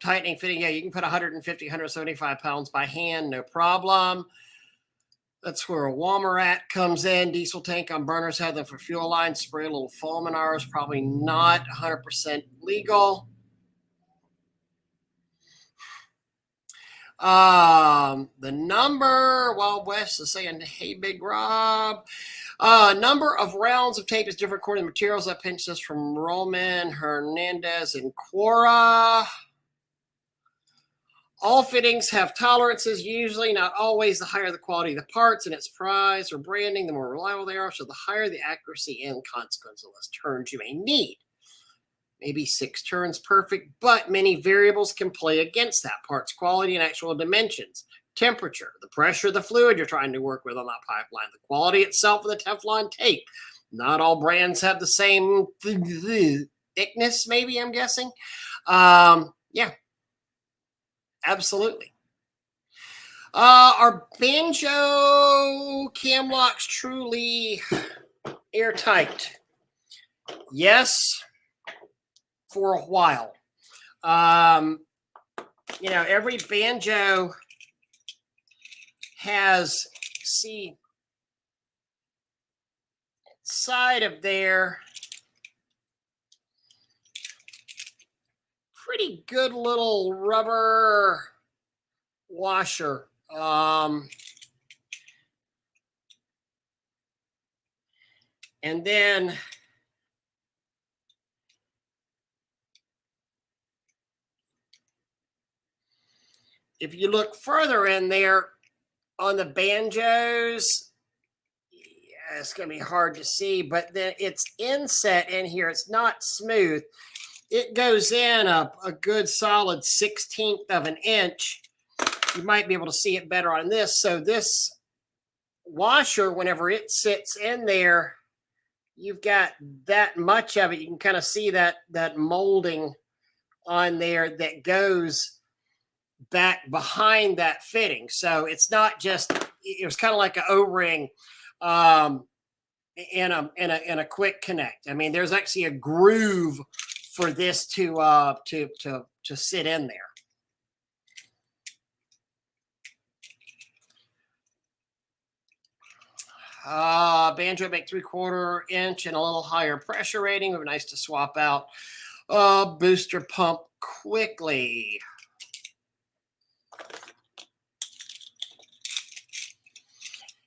[SPEAKER 1] tightening, fitting. Yeah, you can put 150, 175 pounds by hand, no problem. That's where a Walmart comes in. Diesel tank on burners have them for fuel lines. Spray a little foam in ours. Probably not 100% legal. The number, Wild West is saying, hey, Big Rob. Number of rounds of tape is different according to materials. I pinched this from Roman, Hernandez, and Quora. All fittings have tolerances, usually, not always. The higher the quality of the parts and its price or branding, the more reliable they are. So the higher the accuracy and consequence, the less turns you may need. Maybe 6 turns perfect, but many variables can play against that. Parts quality and actual dimensions, temperature, the pressure of the fluid you're trying to work with on that pipeline, the quality itself of the Teflon tape. Not all brands have the same thickness, maybe, I'm guessing. Yeah. Absolutely. Are banjo cam locks truly airtight? Yes, for a while. Every banjo has, see, side of there, pretty good little rubber washer. And then if you look further in there on the banjos, yeah, it's going to be hard to see, but then it's inset in here. It's not smooth. It goes in a good solid 1/16 of an inch. You might be able to see it better on this. So this washer, whenever it sits in there, you've got that much of it. You can kind of see that molding on there that goes back behind that fitting. So it's not just, it was kind of like an O-ring in a quick connect. I mean, there's actually a groove for this to sit in there. Banjo make 3/4 inch and a little higher pressure rating. It would be nice to swap out booster pump quickly.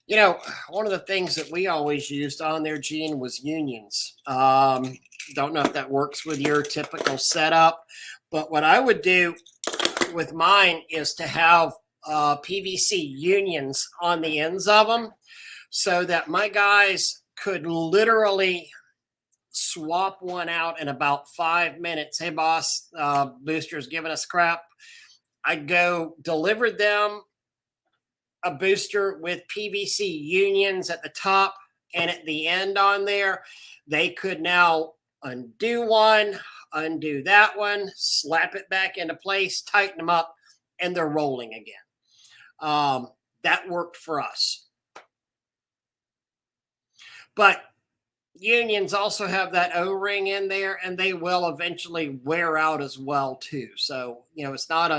[SPEAKER 1] One of the things that we always used on there, Gene, was unions. Don't know if that works with your typical setup, but what I would do with mine is to have PVC unions on the ends of them so that my guys could literally swap one out in about 5 minutes. Hey, boss, booster's giving us crap. I'd go deliver them a booster with PVC unions at the top and at the end on there. They could now undo one, undo that one, slap it back into place, tighten them up, and they're rolling again. That worked for us. But unions also have that O-ring in there, and they will eventually wear out as well too. So, it's not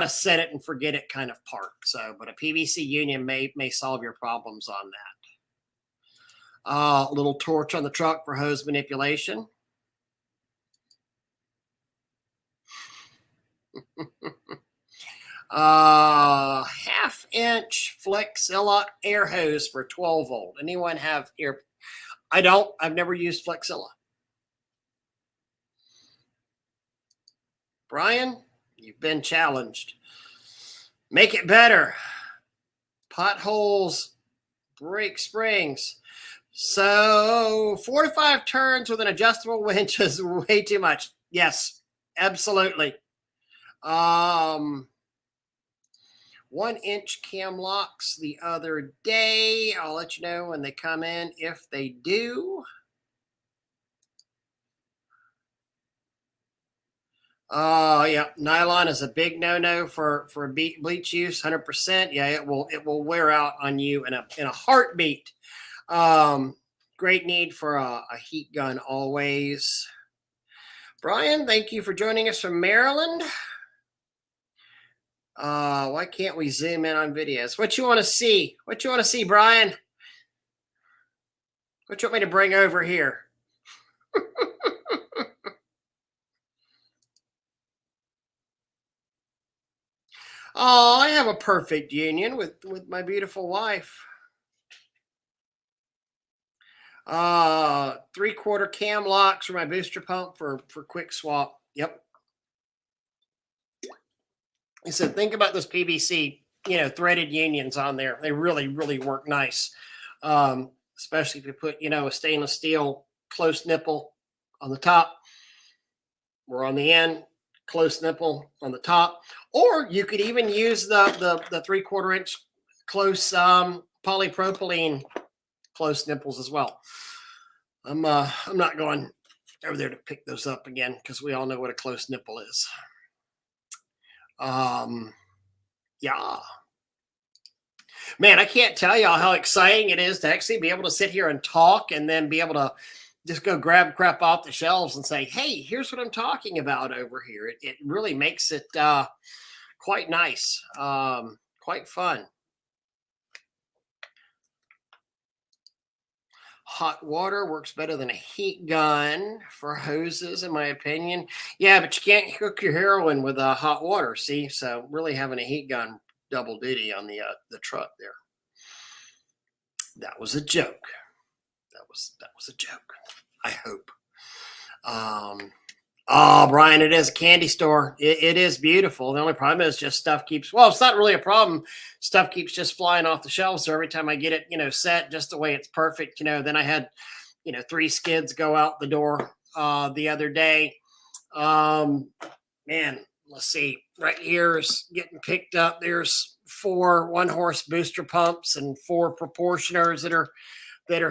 [SPEAKER 1] a set it and forget it kind of part. So, but a PVC union may solve your problems on that. A little torch on the truck for hose manipulation. Half-inch Flexilla air hose for 12 volt. Anyone have air? I don't. I've never used Flexilla. Brian, you've been challenged. Make it better. Potholes, break springs. So 4 to 5 turns with an adjustable winch is way too much. Yes, absolutely. 1-inch cam locks the other day. I'll let you know when they come in if they do. Yeah, nylon is a big no-no for bleach use, 100%. Yeah, it will wear out on you in a heartbeat. Um, Great need for a heat gun always. Brian, thank you for joining us from Maryland. Why can't we zoom in on videos? What you want to see? What you want to see, Brian? What you want me to bring over here? Oh, I have a perfect union with my beautiful wife. 3/4 cam locks for my booster pump for quick swap. Yep. I said, think about those PVC, threaded unions on there. They really, really work nice. Especially if you put, a stainless steel close nipple on the top or on the end, close nipple on the top. Or you could even use the 3/4 inch close polypropylene close nipples as well. I'm not going over there to pick those up again because we all know what a close nipple is. Yeah. Man, I can't tell y'all how exciting it is to actually be able to sit here and talk and then be able to just go grab crap off the shelves and say, hey, here's what I'm talking about over here. It really makes it quite nice, quite fun. Hot water works better than a heat gun for hoses, in my opinion. Yeah, but you can't cook your heroin with hot water. See, so really having a heat gun double duty on the truck there. That was a joke. That was a joke. I hope. Oh, Brian, it is a candy store. It is beautiful. The only problem is just stuff keeps, well, it's not really a problem. Stuff keeps just flying off the shelves. So every time I get it, set just the way it's perfect, then I had, 3 skids go out the door the other day. Man, let's see. Right here is getting picked up. There's 4 1-horse booster pumps and 4 proportioners that are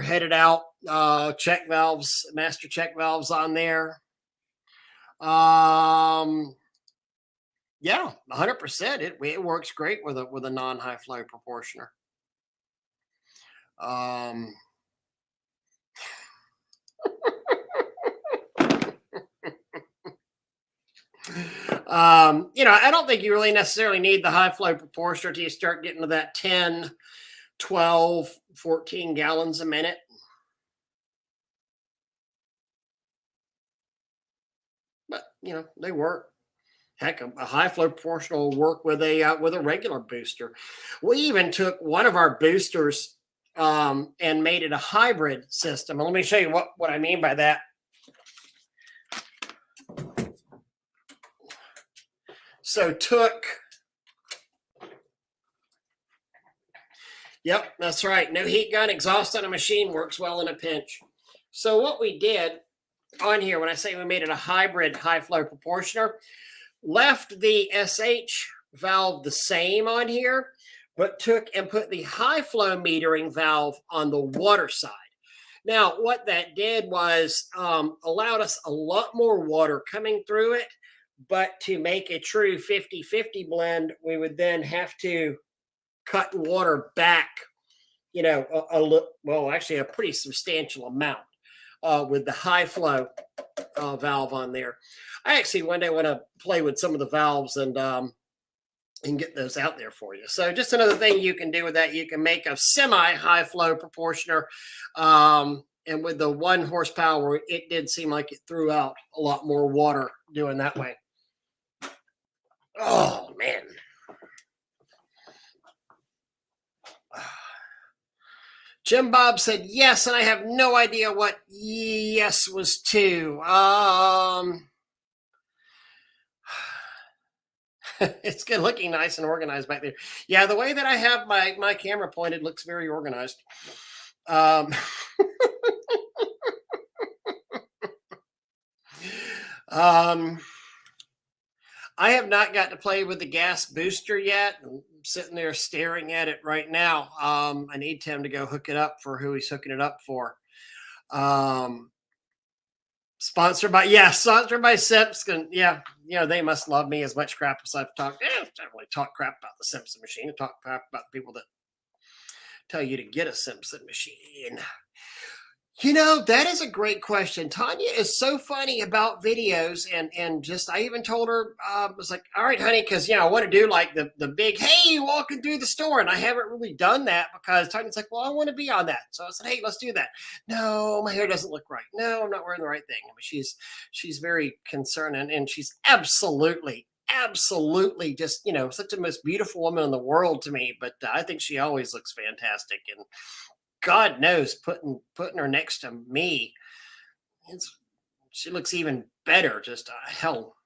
[SPEAKER 1] headed out. Check valves, master check valves on there. Yeah, 100%. It works great with a non-high flow proportioner. I don't think you really necessarily need the high flow proportioner till you start getting to that 10, 12, 14 gallons a minute. But they work. Heck, a high flow proportional will work with a regular booster. We even took one of our boosters and made it a hybrid system. And let me show you what I mean by that. So yep, that's right. No heat gun, exhaust on a machine, works well in a pinch. So what we did on here, when I say we made it a hybrid high flow proportioner, left the SH valve the same on here, but took and put the high flow metering valve on the water side. Now, what that did was allowed us a lot more water coming through it, but to make a true 50-50 blend, we would then have to cut water back, actually a pretty substantial amount with the high flow valve on there. I actually one day want to play with some of the valves and get those out there for you. So just another thing you can do with that, you can make a semi-high flow proportioner. And with the 1 horsepower, it did seem like it threw out a lot more water doing that way. Oh, man. Jim Bob said yes, and I have no idea what yes was to. It's good, looking nice and organized back there. Yeah, the way that I have my camera pointed looks very organized. I have not got to play with the gas booster yet. I'm sitting there staring at it right now. I need Tim to go hook it up for who he's hooking it up for. Sponsored by Simpson. Yeah, they must love me as much crap as I've talked. I don't really talk crap about the Simpson machine. I talk crap about the people that tell you to get a Simpson machine. That is a great question. Tanya is so funny about videos, and just I even told her, I was like, all right, honey, because I want to do like the big, hey, walking through the store, and I haven't really done that because Tanya's like, well, I want to be on that. So I said, hey, let's do that. No, my hair doesn't look right. No, I'm not wearing the right thing. I mean, she's very concerned, and she's absolutely just such a most beautiful woman in the world to me. But I think she always looks fantastic, and God knows, putting her next to me, she looks even better. Just hell,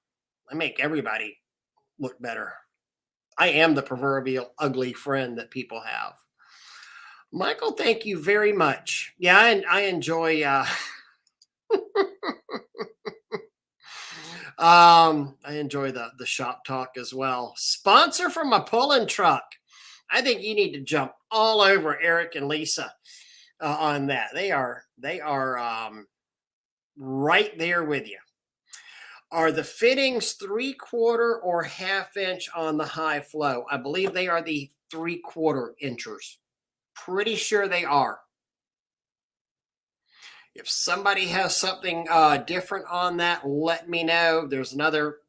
[SPEAKER 1] I make everybody look better. I am the proverbial ugly friend that people have. Michael, thank you very much. Yeah, I enjoy. I enjoy the shop talk as well. Sponsor for my pulling truck. I think you need to jump all over Eric and Lisa on that. They are right there with you. Are the fittings 3/4 or 1/2 inch on the high flow? I believe they are the 3/4 inchers. Pretty sure they are. If somebody has something different on that, let me know. There's another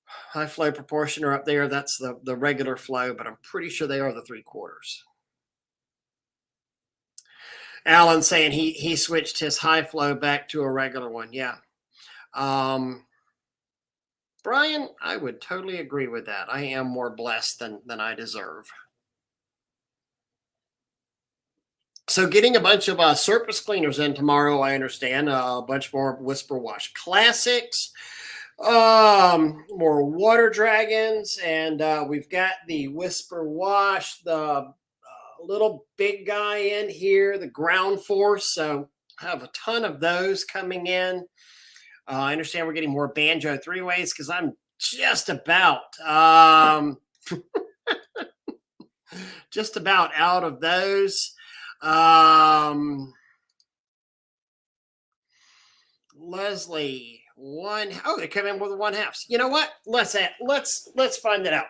[SPEAKER 1] high flow proportioner up there. That's the regular flow, but I'm pretty sure they are the 3/4. Alan saying he switched his high flow back to a regular one. Yeah. Brian, I would totally agree with that. I am more blessed than I deserve. So getting a bunch of surface cleaners in tomorrow, I understand. A bunch more Whisper Wash Classics, more Water Dragons, and we've got the Whisper Wash, the little big guy in here, the Ground Force. So I have a ton of those coming in. I understand we're getting more Banjo 3-ways because I'm just about just about out of those. Leslie, they come in with 1/2. You know what? Let's find it out.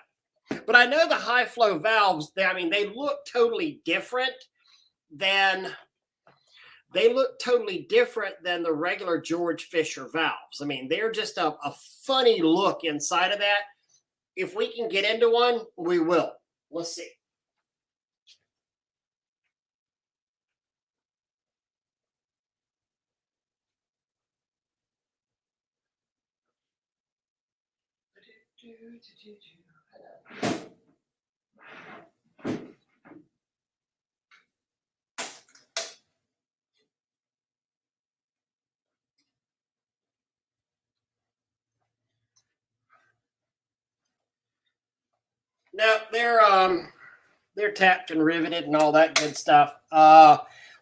[SPEAKER 1] But I know the high flow valves, they look totally different than the regular George Fisher valves. I mean, they're just a funny look inside of that. If we can get into one, we will. Let's see. No, they're tapped and riveted and all that good stuff.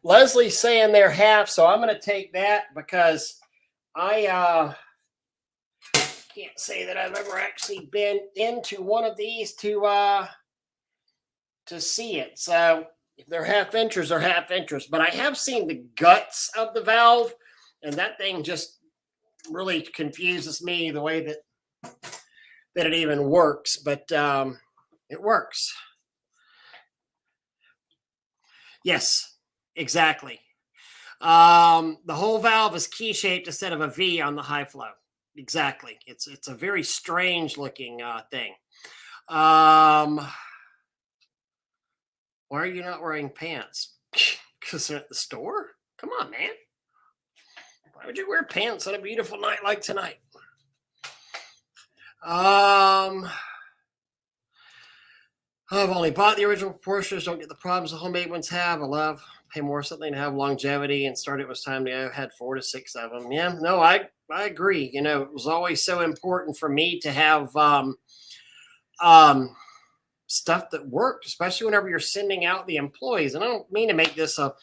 [SPEAKER 1] Leslie's saying they're 1/2, so I'm going to take that because I can't say that I've ever actually been into one of these to see it. So if they're 1/2 inchers, they're 1/2 inchers. But I have seen the guts of the valve, and that thing just really confuses me the way that it even works. But it works. Yes, exactly. The whole valve is key shaped instead of a V on the high flow. Exactly. It's a very strange looking thing. Why are you not wearing pants? Because they're at the store? Come on, man. Why would you wear pants on a beautiful night like tonight? I've only bought the original proportioners. Don't get the problems the homemade ones have. I love pay more something to have longevity and start it was time to go. Had 4 to 6 of them. Yeah, no, I agree. It was always so important for me to have stuff that worked, especially whenever you're sending out the employees. And I don't mean to make this a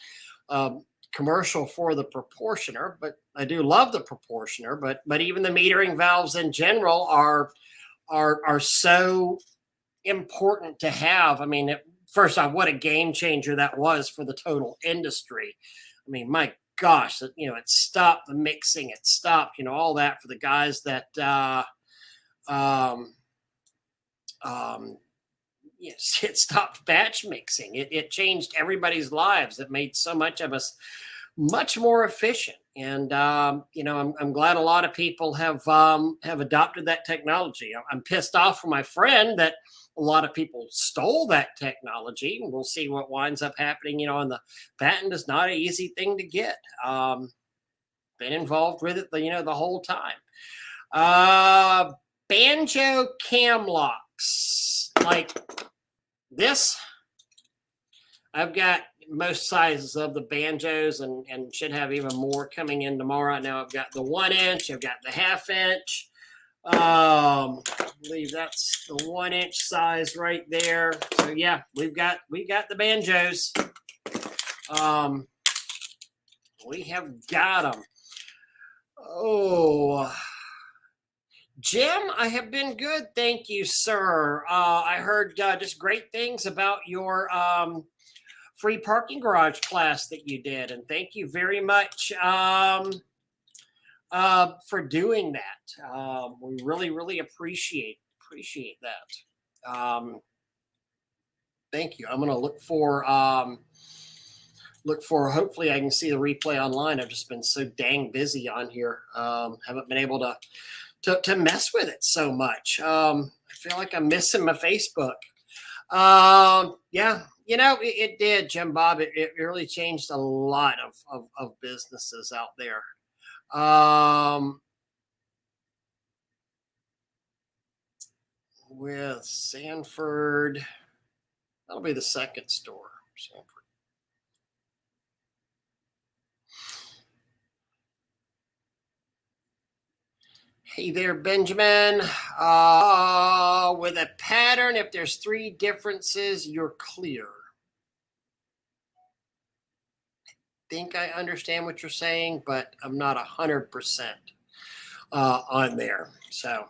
[SPEAKER 1] commercial for the proportioner, but I do love the proportioner. But even the metering valves in general are so important to have. I mean, first off, what a game changer that was for the total industry. I mean, my gosh, it stopped the mixing. It stopped, all that for the guys that, um, um, yes, it stopped batch mixing. It changed everybody's lives. It made so much of us much more efficient. And I'm glad a lot of people have adopted that technology. I'm pissed off for my friend that a lot of people stole that technology. And we'll see what winds up happening. And the patent is not an easy thing to get. Been involved with it, the whole time. Banjo cam locks like this. I've got most sizes of the banjos and should have even more coming in tomorrow. Now I've got the 1 inch, I've got the 1/2 inch. I believe that's the 1 inch size right there. So yeah, we got the banjos. We have got them. Oh, Jim, I have been good. Thank you, sir. I heard just great things about your free parking garage class that you did. And thank you very much for doing that. We really, really appreciate that. Thank you. I'm going to look for hopefully I can see the replay online. I've just been so dang busy on here. Haven't been able to mess with it so much. I feel like I'm missing my Facebook. Yeah, it did, Jim Bob. It really changed a lot of businesses out there. With Sanford, that'll be the second store, Sanford. Hey there, Benjamin. With a pattern, if there's 3 differences, you're clear. I think I understand what you're saying, but I'm not 100% on there. So,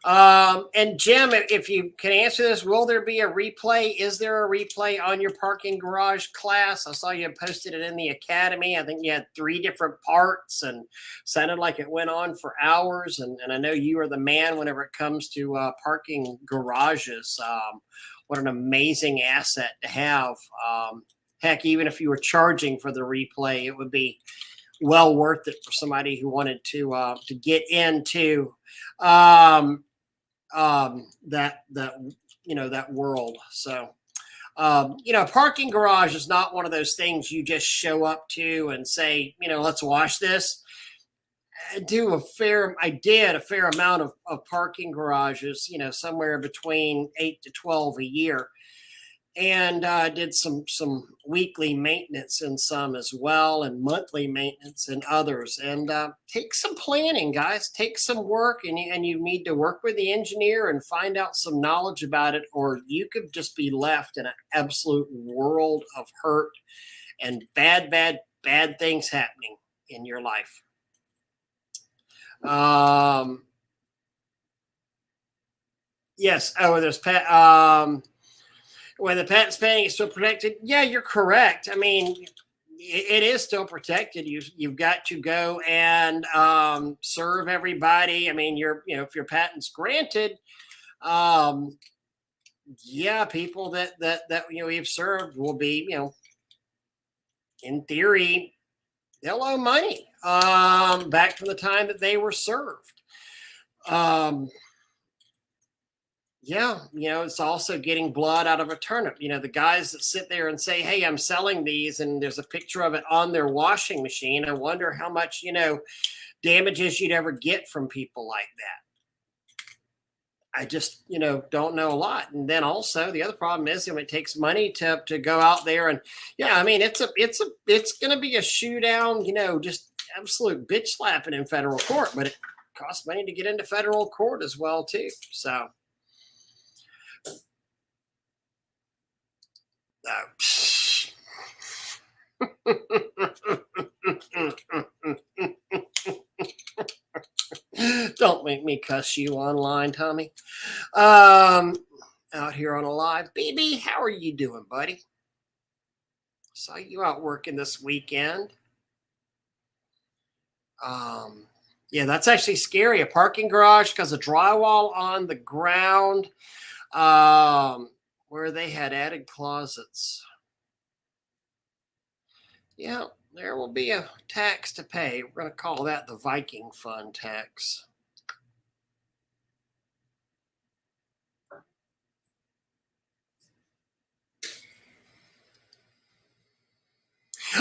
[SPEAKER 1] and Jim, if you can answer this, will there be a replay? Is there a replay on your parking garage class? I saw you posted it in the academy. I think you had 3 different parts and sounded like it went on for hours. And I know you are the man whenever it comes to parking garages. What an amazing asset to have. Heck, even if you were charging for the replay, it would be well worth it for somebody who wanted to get into that world. So parking garage is not one of those things you just show up to and say, let's wash this. I did a fair amount of parking garages, somewhere between 8 to 12 a year. And did some weekly maintenance in some as well, and monthly maintenance in others. And take some planning, guys. Take some work, and you need to work with the engineer and find out some knowledge about it, or you could just be left in an absolute world of hurt and bad things happening in your life. Yes. Oh, there's when the patent's pending, it's still protected. Yeah, you're correct. I mean, it is still protected. You've got to go and serve everybody. I mean, if your patent's granted, people that you've served will be, in theory, they'll owe money back from the time that they were served. It's also getting blood out of a turnip. The guys that sit there and say, hey, I'm selling these, and there's a picture of it on their washing machine. I wonder how much, damages you'd ever get from people like that. I just, don't know a lot. And then also the other problem is, it takes money to go out there and, it's going to be a shoodown, just absolute bitch slapping in federal court, but it costs money to get into federal court as well, too. So. Don't make me cuss you online, Tommy. Out here on a live. BB, how are you doing, buddy? Saw you out working this weekend. Yeah, that's actually scary. A parking garage because of drywall on the ground, um, where they had added closets. Yeah, there will be a tax to pay. We're going to call that the Viking Fund tax.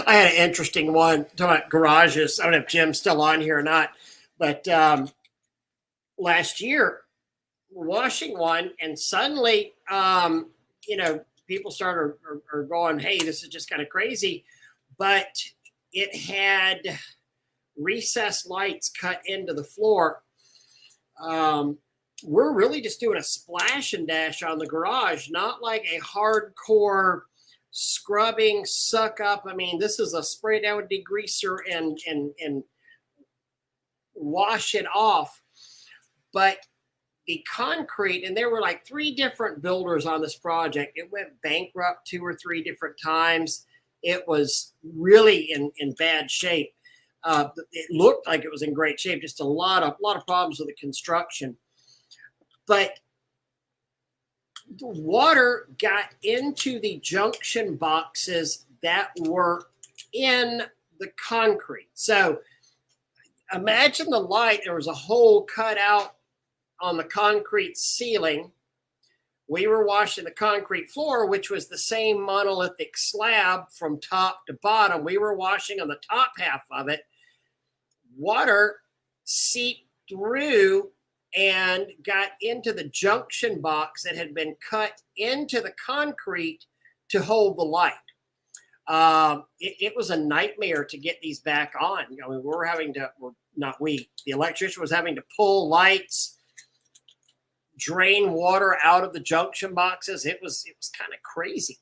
[SPEAKER 1] I had an interesting one talking about garages. I don't know if Jim's still on here or not, but last year we're washing one, and suddenly, people started are going, "Hey, this is just kind of crazy," but it had recessed lights cut into the floor. Um, we're really just doing a splash and dash on the garage, not like a hardcore scrubbing, suck up. I mean, this is a spray down degreaser and wash it off. But the concrete, and there were like 3 different builders on this project. It went bankrupt 2 or 3 different times. It was really in bad shape. It looked like it was in great shape, just a lot of problems with the construction. But the water got into the junction boxes that were in the concrete. So imagine the light, there was a hole cut out on the concrete ceiling. We were washing the concrete floor, which was the same monolithic slab from top to bottom. We were washing on the top half of it. Water seeped through and got into the junction box that had been cut into the concrete to hold the light. It was a nightmare to get these back on. I mean, the electrician was having to pull lights, drain water out of the junction boxes. It was kind of crazy,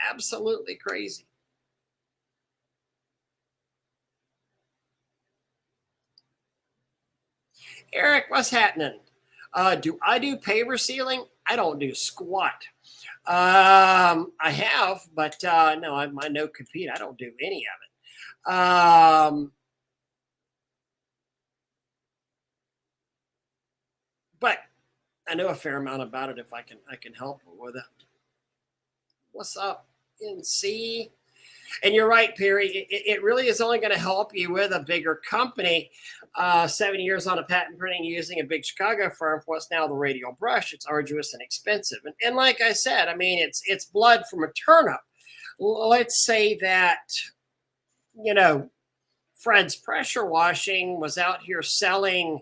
[SPEAKER 1] absolutely crazy. Eric, what's happening? Do I do paver sealing? I don't do squat. I have, but no, I no compete. I don't do any of it. But I know a fair amount about it. If I can help with it. What's up, NC? And you're right, Perry. It really is only going to help you with a bigger company. 7 years on a patent printing using a big Chicago firm for what's now the radial brush. It's arduous and expensive. And like I said, I mean, it's blood from a turnip. Let's say that, Fred's Pressure Washing was out here selling,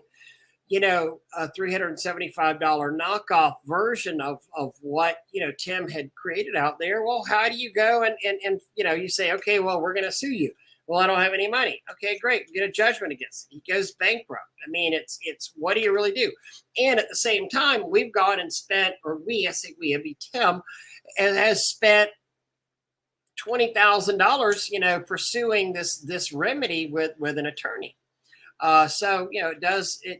[SPEAKER 1] a $375 knockoff version of what, Tim had created out there. Well, how do you go and you say, okay, well, we're going to sue you. Well, I don't have any money. Okay, great. Get a judgment against him. He goes bankrupt. I mean, it's what do you really do? And at the same time, we've gone and spent, I think we have Tim, and has spent $20,000, pursuing this remedy with an attorney. So it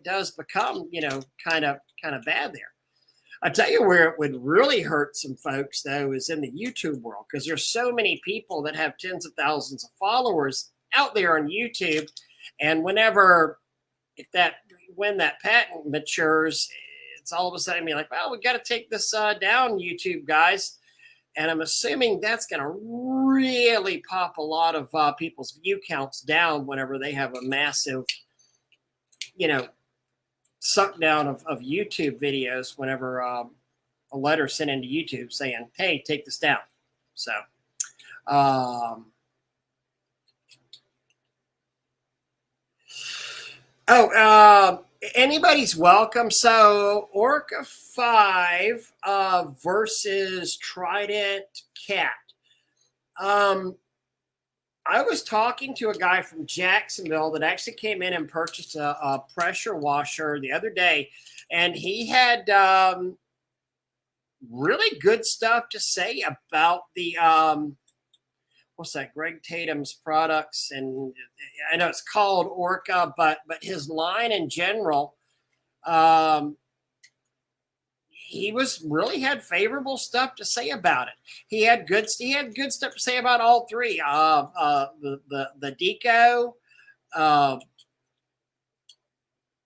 [SPEAKER 1] does become kind of bad there. I tell you where it would really hurt some folks though is in the YouTube world, because there's so many people that have tens of thousands of followers out there on YouTube, and when that patent matures, it's all of a sudden be like, well, we got to take this down, YouTube guys. And I'm assuming that's going to really pop a lot of people's view counts down whenever they have a massive suck down of YouTube videos whenever a letter sent into YouTube saying, hey, take this down. So, anybody's welcome. So Orca 5 versus Trident Cat. I was talking to a guy from Jacksonville that actually came in and purchased a pressure washer the other day, and he had really good stuff to say about the what's that? Greg Tatum's products, and I know it's called Orca, but his line in general. He had favorable stuff to say about it. He had good stuff to say about all 3. The Deco,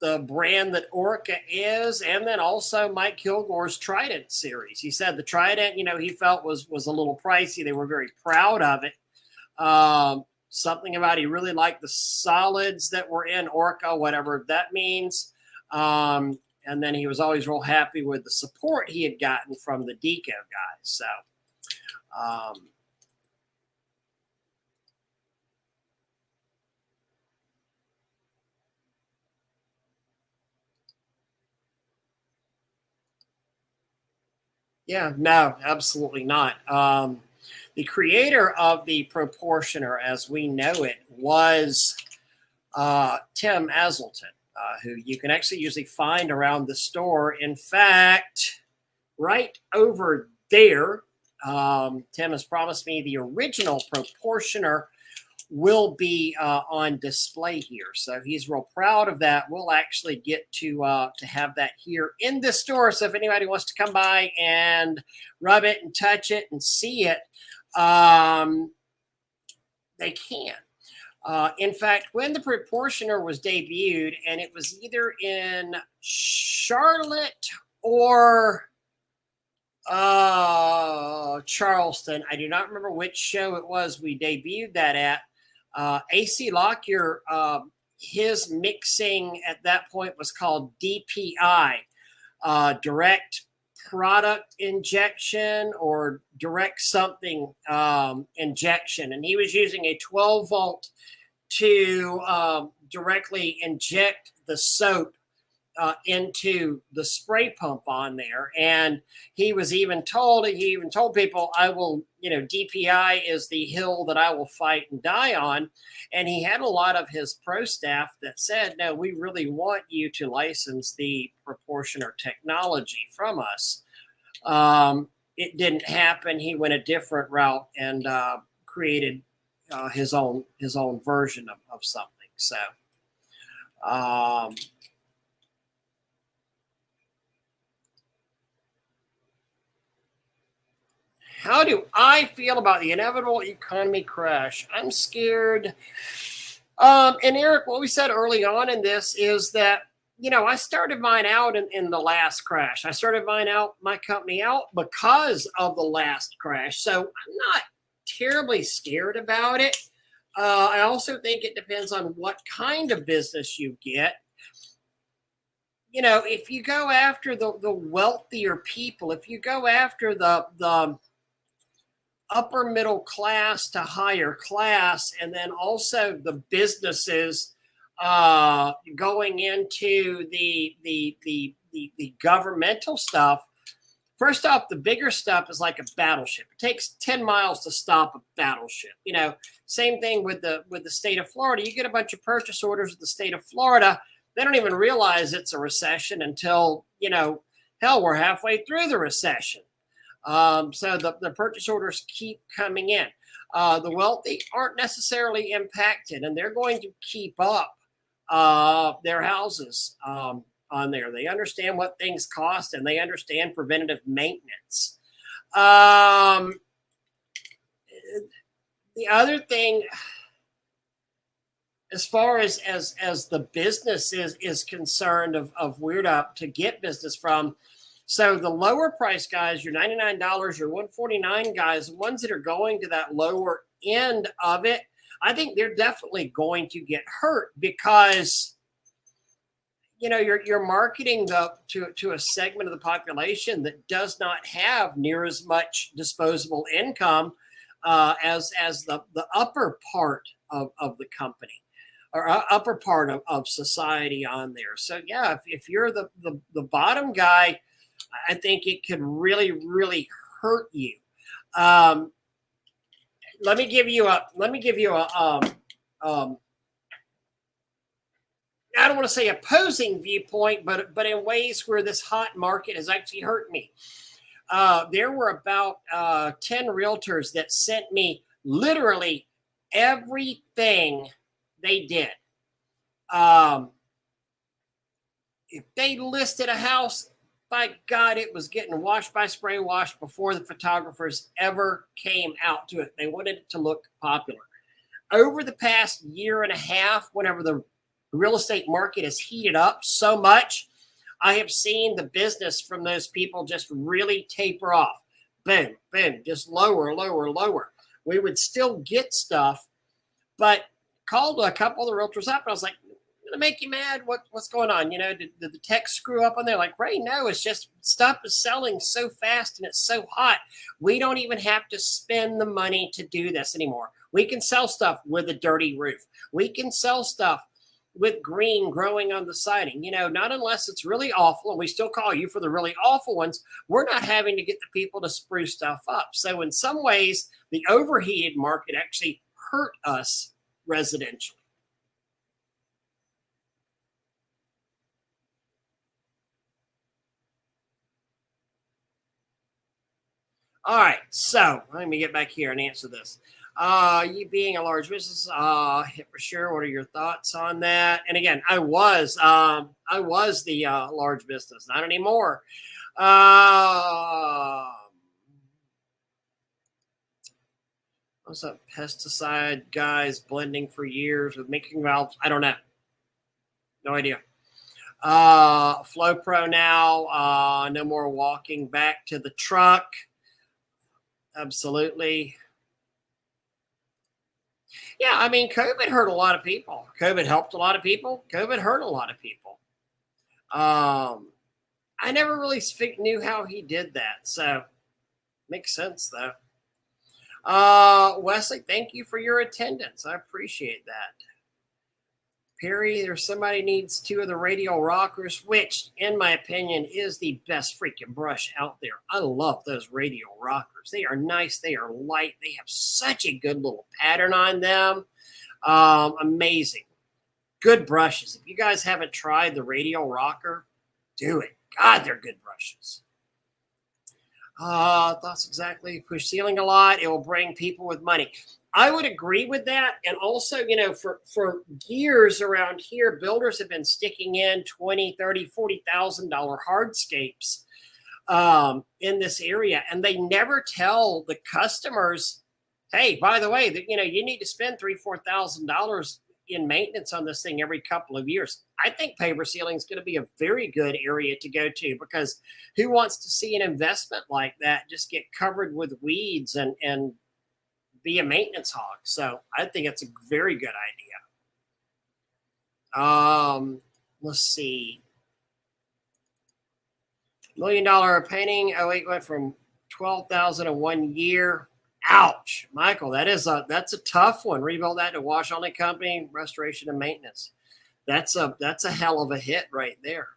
[SPEAKER 1] the brand that Orca is, and then also Mike Kilgore's Trident series. He said the Trident, he felt was a little pricey. They were very proud of it. Something about he really liked the solids that were in Orca, whatever that means. And then he was always real happy with the support he had gotten from the Deco guys. So, yeah, no, absolutely not. The creator of the proportioner as we know it was Tim Aselton, who you can actually usually find around the store. In fact, right over there, Tim has promised me the original proportioner will be on display here. So he's real proud of that. We'll actually get to have that here in the store. So if anybody wants to come by and rub it and touch it and see it, they can. In fact, when the proportioner was debuted, and it was either in Charlotte or Charleston, I do not remember which show it was we debuted that at. AC Lockyer, his mixing at that point was called DPI, direct product injection or direct something injection. And he was using a 12 volt to directly inject the soap into the spray pump on there. And he even told people, I will, DPI is the hill that I will fight and die on. And he had a lot of his pro staff that said, no, we really want you to license the proportioner technology from us. It didn't happen. He went a different route and created his own version of something. So, how do I feel about the inevitable economy crash? I'm scared. And Eric, what we said early on in this is that, I started mine out in the last crash. I started my company out because of the last crash. So I'm not terribly scared about it. I also think it depends on what kind of business you get. If you go after the wealthier people, if you go after the upper middle class to higher class, and then also the businesses going into the governmental stuff. First off, the bigger stuff is like a battleship. It takes 10 miles to stop a battleship. Same thing with the state of Florida. You get a bunch of purchase orders with the state of Florida. They don't even realize it's a recession until, hell, we're halfway through the recession. So the purchase orders keep coming in. The wealthy aren't necessarily impacted, and they're going to keep up their houses on there. They understand what things cost, and they understand preventative maintenance. The other thing, as far as the business is concerned of where to get business from, so the lower price guys, your $99, your $149 guys, the ones that are going to that lower end of it, I think they're definitely going to get hurt because, you're marketing to a segment of the population that does not have near as much disposable income as the upper part of the company or upper part of society on there. So yeah, if you're the bottom guy, I think it could really, really hurt you. Let me give you a I don't want to say opposing viewpoint, but in ways where this hot market has actually hurt me. There were about 10 realtors that sent me literally everything they did. If they listed a house, by God, it was getting washed by spray wash before the photographers ever came out to it. They wanted it to look popular. Over the past year and a half, whenever the The real estate market has heated up so much. I have seen the business from those people just really taper off. Boom, boom, just lower, lower, lower. We would still get stuff, but called a couple of the realtors up and I was like, I'm gonna make you mad. What's going on? You know, did the tech screw up on there? Like, Ray, no, it's just stuff is selling so fast and it's so hot. We don't even have to spend the money to do this anymore. We can sell stuff with a dirty roof. We can sell stuff with green growing on the siding. You know, not unless it's really awful, and we still call you for the really awful ones. We're not having to get the people to spruce stuff up. So in some ways, the overheated market actually hurt us residentially. All right, so let me get back here and answer this. You being a large business, for sure. What are your thoughts on that? And again, I was the large business, not anymore. What's up, pesticide guys blending for years with making valves? I don't know, no idea. Flow Pro now. No more walking back to the truck. Absolutely. Yeah, I mean, COVID hurt a lot of people. COVID helped a lot of people. COVID hurt a lot of people. I never really knew how he did that. So makes sense though. Wesley, thank you for your attendance. I appreciate that. Perry, there's somebody needs 2 of the radial rockers, which, in my opinion, is the best freaking brush out there. I love those radial rockers. They are nice. They are light. They have such a good little pattern on them. Amazing. Good brushes. If you guys haven't tried the radial rocker, do it. God, they're good brushes. Thoughts exactly. Push ceiling a lot. It will bring people with money. I would agree with that. And also, you know, for years around here, builders have been sticking in $20,000, $30,000, $40,000 hardscapes in this area. And they never tell the customers, hey, by the way, that, you know, you need to spend $3,000, $4,000 in maintenance on this thing every couple of years. I think paver sealing is going to be a very good area to go to, because who wants to see an investment like that just get covered with weeds and be a maintenance hog? So I think it's a very good idea. Let's see. $1 million painting. Oh, it went from 12,000 in 1 year. Ouch, Michael. That's a tough one. Rebuild that to wash only company, restoration and maintenance. That's a hell of a hit right there.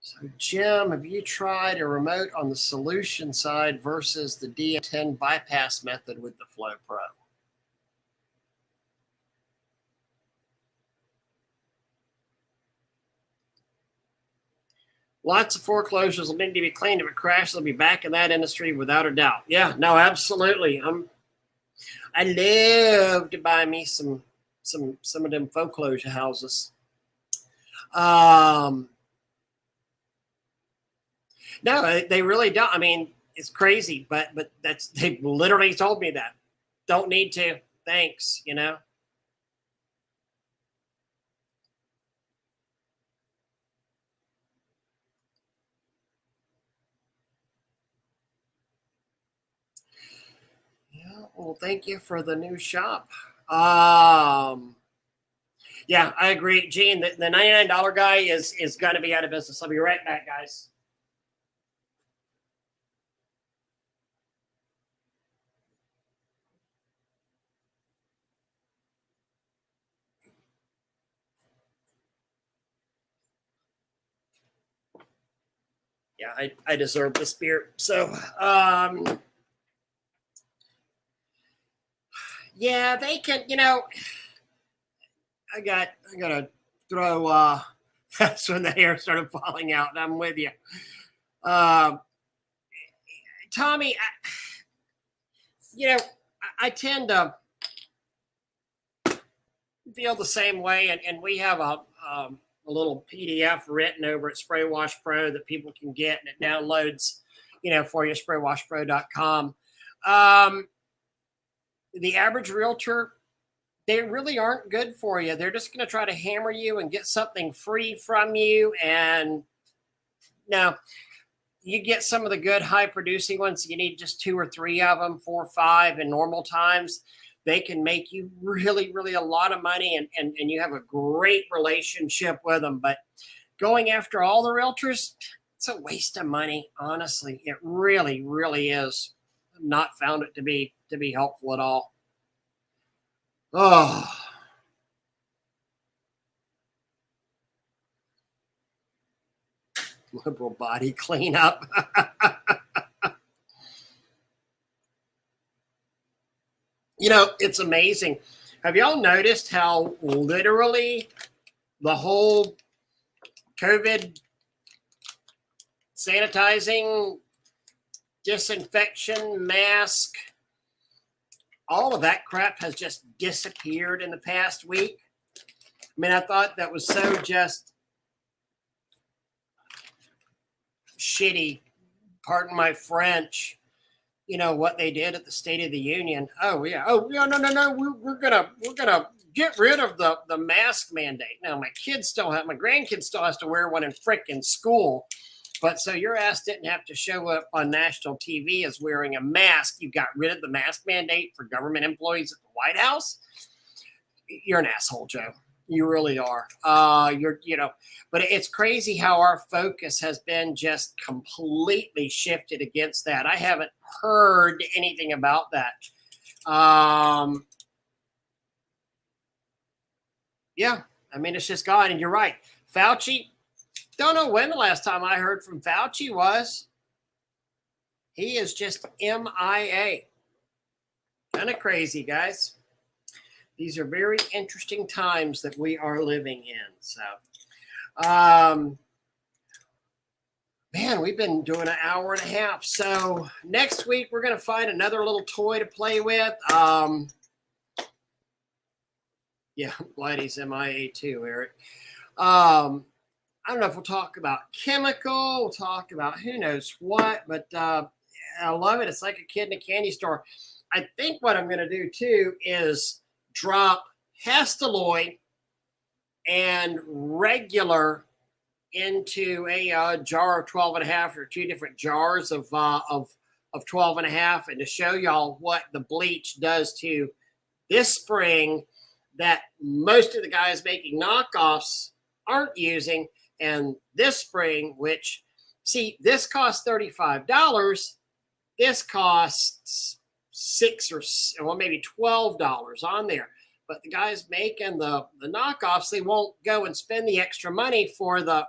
[SPEAKER 1] So, Jim, have you tried a remote on the solution side versus the DM10 bypass method with the Flow Pro? Lots of foreclosures will need to be cleaned. If it crashes, they'll be back in that industry without a doubt. Yeah, no, absolutely. I love to buy me some of them foreclosure houses. No, they really don't. I mean, it's crazy, but they literally told me that. Don't need to. Thanks, you know. Yeah, well, thank you for the new shop. Yeah, I agree. Gene, the $99 guy is going to be out of business. I'll be right back, guys. Yeah, I deserve this beer. So, yeah, they can, you know, I gotta throw, that's when the hair started falling out. And I'm with you. Tommy, you know, I tend to feel the same way. And we have a little PDF written over at Spray Wash Pro that people can get, and it downloads, you know, for you, spraywashpro.com. The average realtor, they really aren't good for you. They're just going to try to hammer you and get something free from you. And now you get some of the good high producing ones. You need just 2 or 3 of them, 4 or 5 in normal times. They can make you really, really a lot of money, and you have a great relationship with them. But going after all the realtors, it's a waste of money. Honestly, it really, really is. I've not found it to be helpful at all. Oh, liberal body cleanup. It's amazing. Have y'all noticed how literally the whole COVID sanitizing, disinfection, mask, all of that crap has just disappeared in the past week? I mean, I thought that was so just shitty, pardon my French, what they did at the State of the Union. Oh yeah, no, we're gonna get rid of the mask mandate. Now my grandkids still has to wear one in frickin' school, but so your ass didn't have to show up on national TV as wearing a mask. You got rid of the mask mandate for government employees at the White House. You're an asshole, Joe. You really are. But it's crazy how our focus has been just completely shifted against that. I haven't heard anything about that. Yeah, I mean, it's just gone. And you're right. Fauci, don't know when the last time I heard from Fauci was. He is just MIA. Kind of crazy, guys. These are very interesting times that we are living in. So, man, we've been doing an hour and a half. So next week, we're going to find another little toy to play with. Yeah, Blighty's MIA too, Eric. I don't know if we'll talk about chemical, we'll talk about who knows what, but I love it. It's like a kid in a candy store. I think what I'm going to do too is drop Hastaloy and regular into a jar of 12 and a half, or 2 different jars of 12 and a half, and to show y'all what the bleach does to this spring that most of the guys making knockoffs aren't using. And this spring, which, see, this costs $35. This costs $6 or maybe $12 on there. But the guys making the knockoffs, they won't go and spend the extra money for the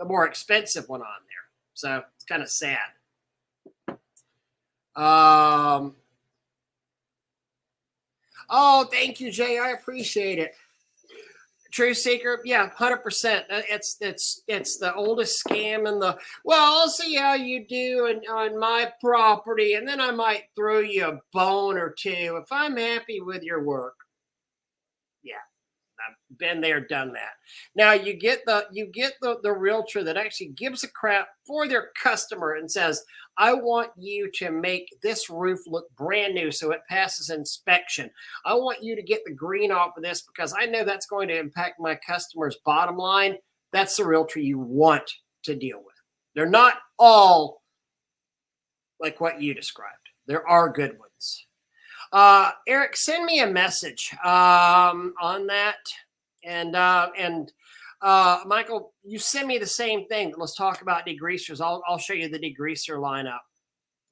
[SPEAKER 1] more expensive one on there. So it's kind of sad. Oh, thank you, Jay. I appreciate it. True Seeker, yeah, 100%. It's the oldest scam in the. Well, I'll see how you do on my property, and then I might throw you a bone or two if I'm happy with your work. Yeah, I've been there, done that. Now you get the realtor that actually gives a crap for their customer and says, I want you to make this roof look brand new so it passes inspection. I want you to get the green off of this because I know that's going to impact my customer's bottom line. That's the realtor you want to deal with. They're not all like what you described. There are good ones. Eric, send me a message on that. And Michael, you send me the same thing. Let's talk about degreasers. I'll show you the degreaser lineup.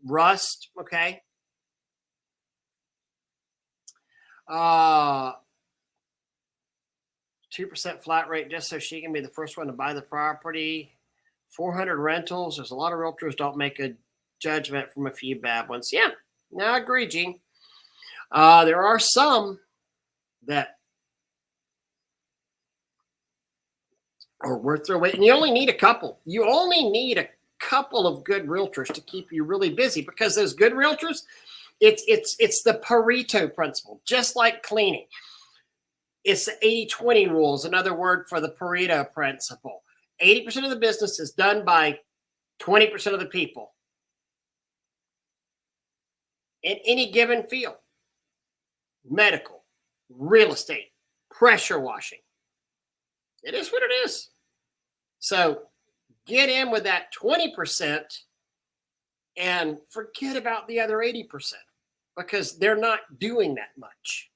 [SPEAKER 1] Rust, okay. 2% flat rate just so she can be the first one to buy the property. 400 rentals. There's a lot of realtors don't make a judgment from a few bad ones. Yeah, no, I agree, Gene. There are some that are worth their weight. And you only need a couple. You only need a couple of good realtors to keep you really busy, because those good realtors, it's the Pareto principle, just like cleaning. It's the 80-20 rule is another word for the Pareto principle. 80% of the business is done by 20% of the people. in any given field, medical, real estate, pressure washing. It is what it is. So get in with that 20% and forget about the other 80% because they're not doing that much.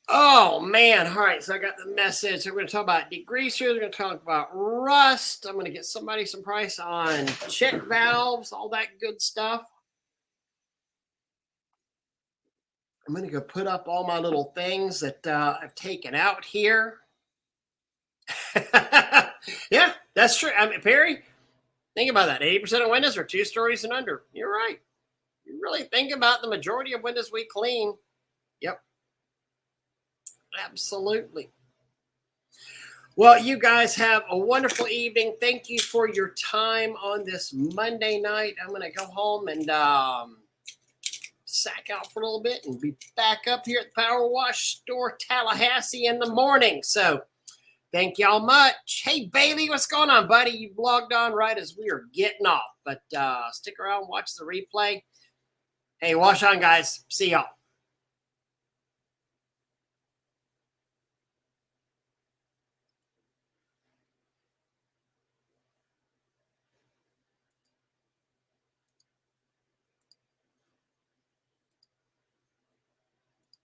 [SPEAKER 1] Oh man. All right. So I got the message. So we're going to talk about degreasers. We're going to talk about rust. I'm going to get somebody some price on check valves, all that good stuff. I'm going to go put up all my little things that I've taken out here. Yeah, that's true. I mean, Perry, think about that. 80% of windows are 2 stories and under. You're right. You really think about the majority of windows we clean. Yep. Absolutely. Well, you guys have a wonderful evening. Thank you for your time on this Monday night. I'm going to go home and sack out for a little bit and be back up here at the Power Wash Store, Tallahassee in the morning. So thank y'all much. Hey, Bailey, what's going on, buddy? You logged on right as we are getting off. But stick around, watch the replay. Hey, wash on, guys. See y'all.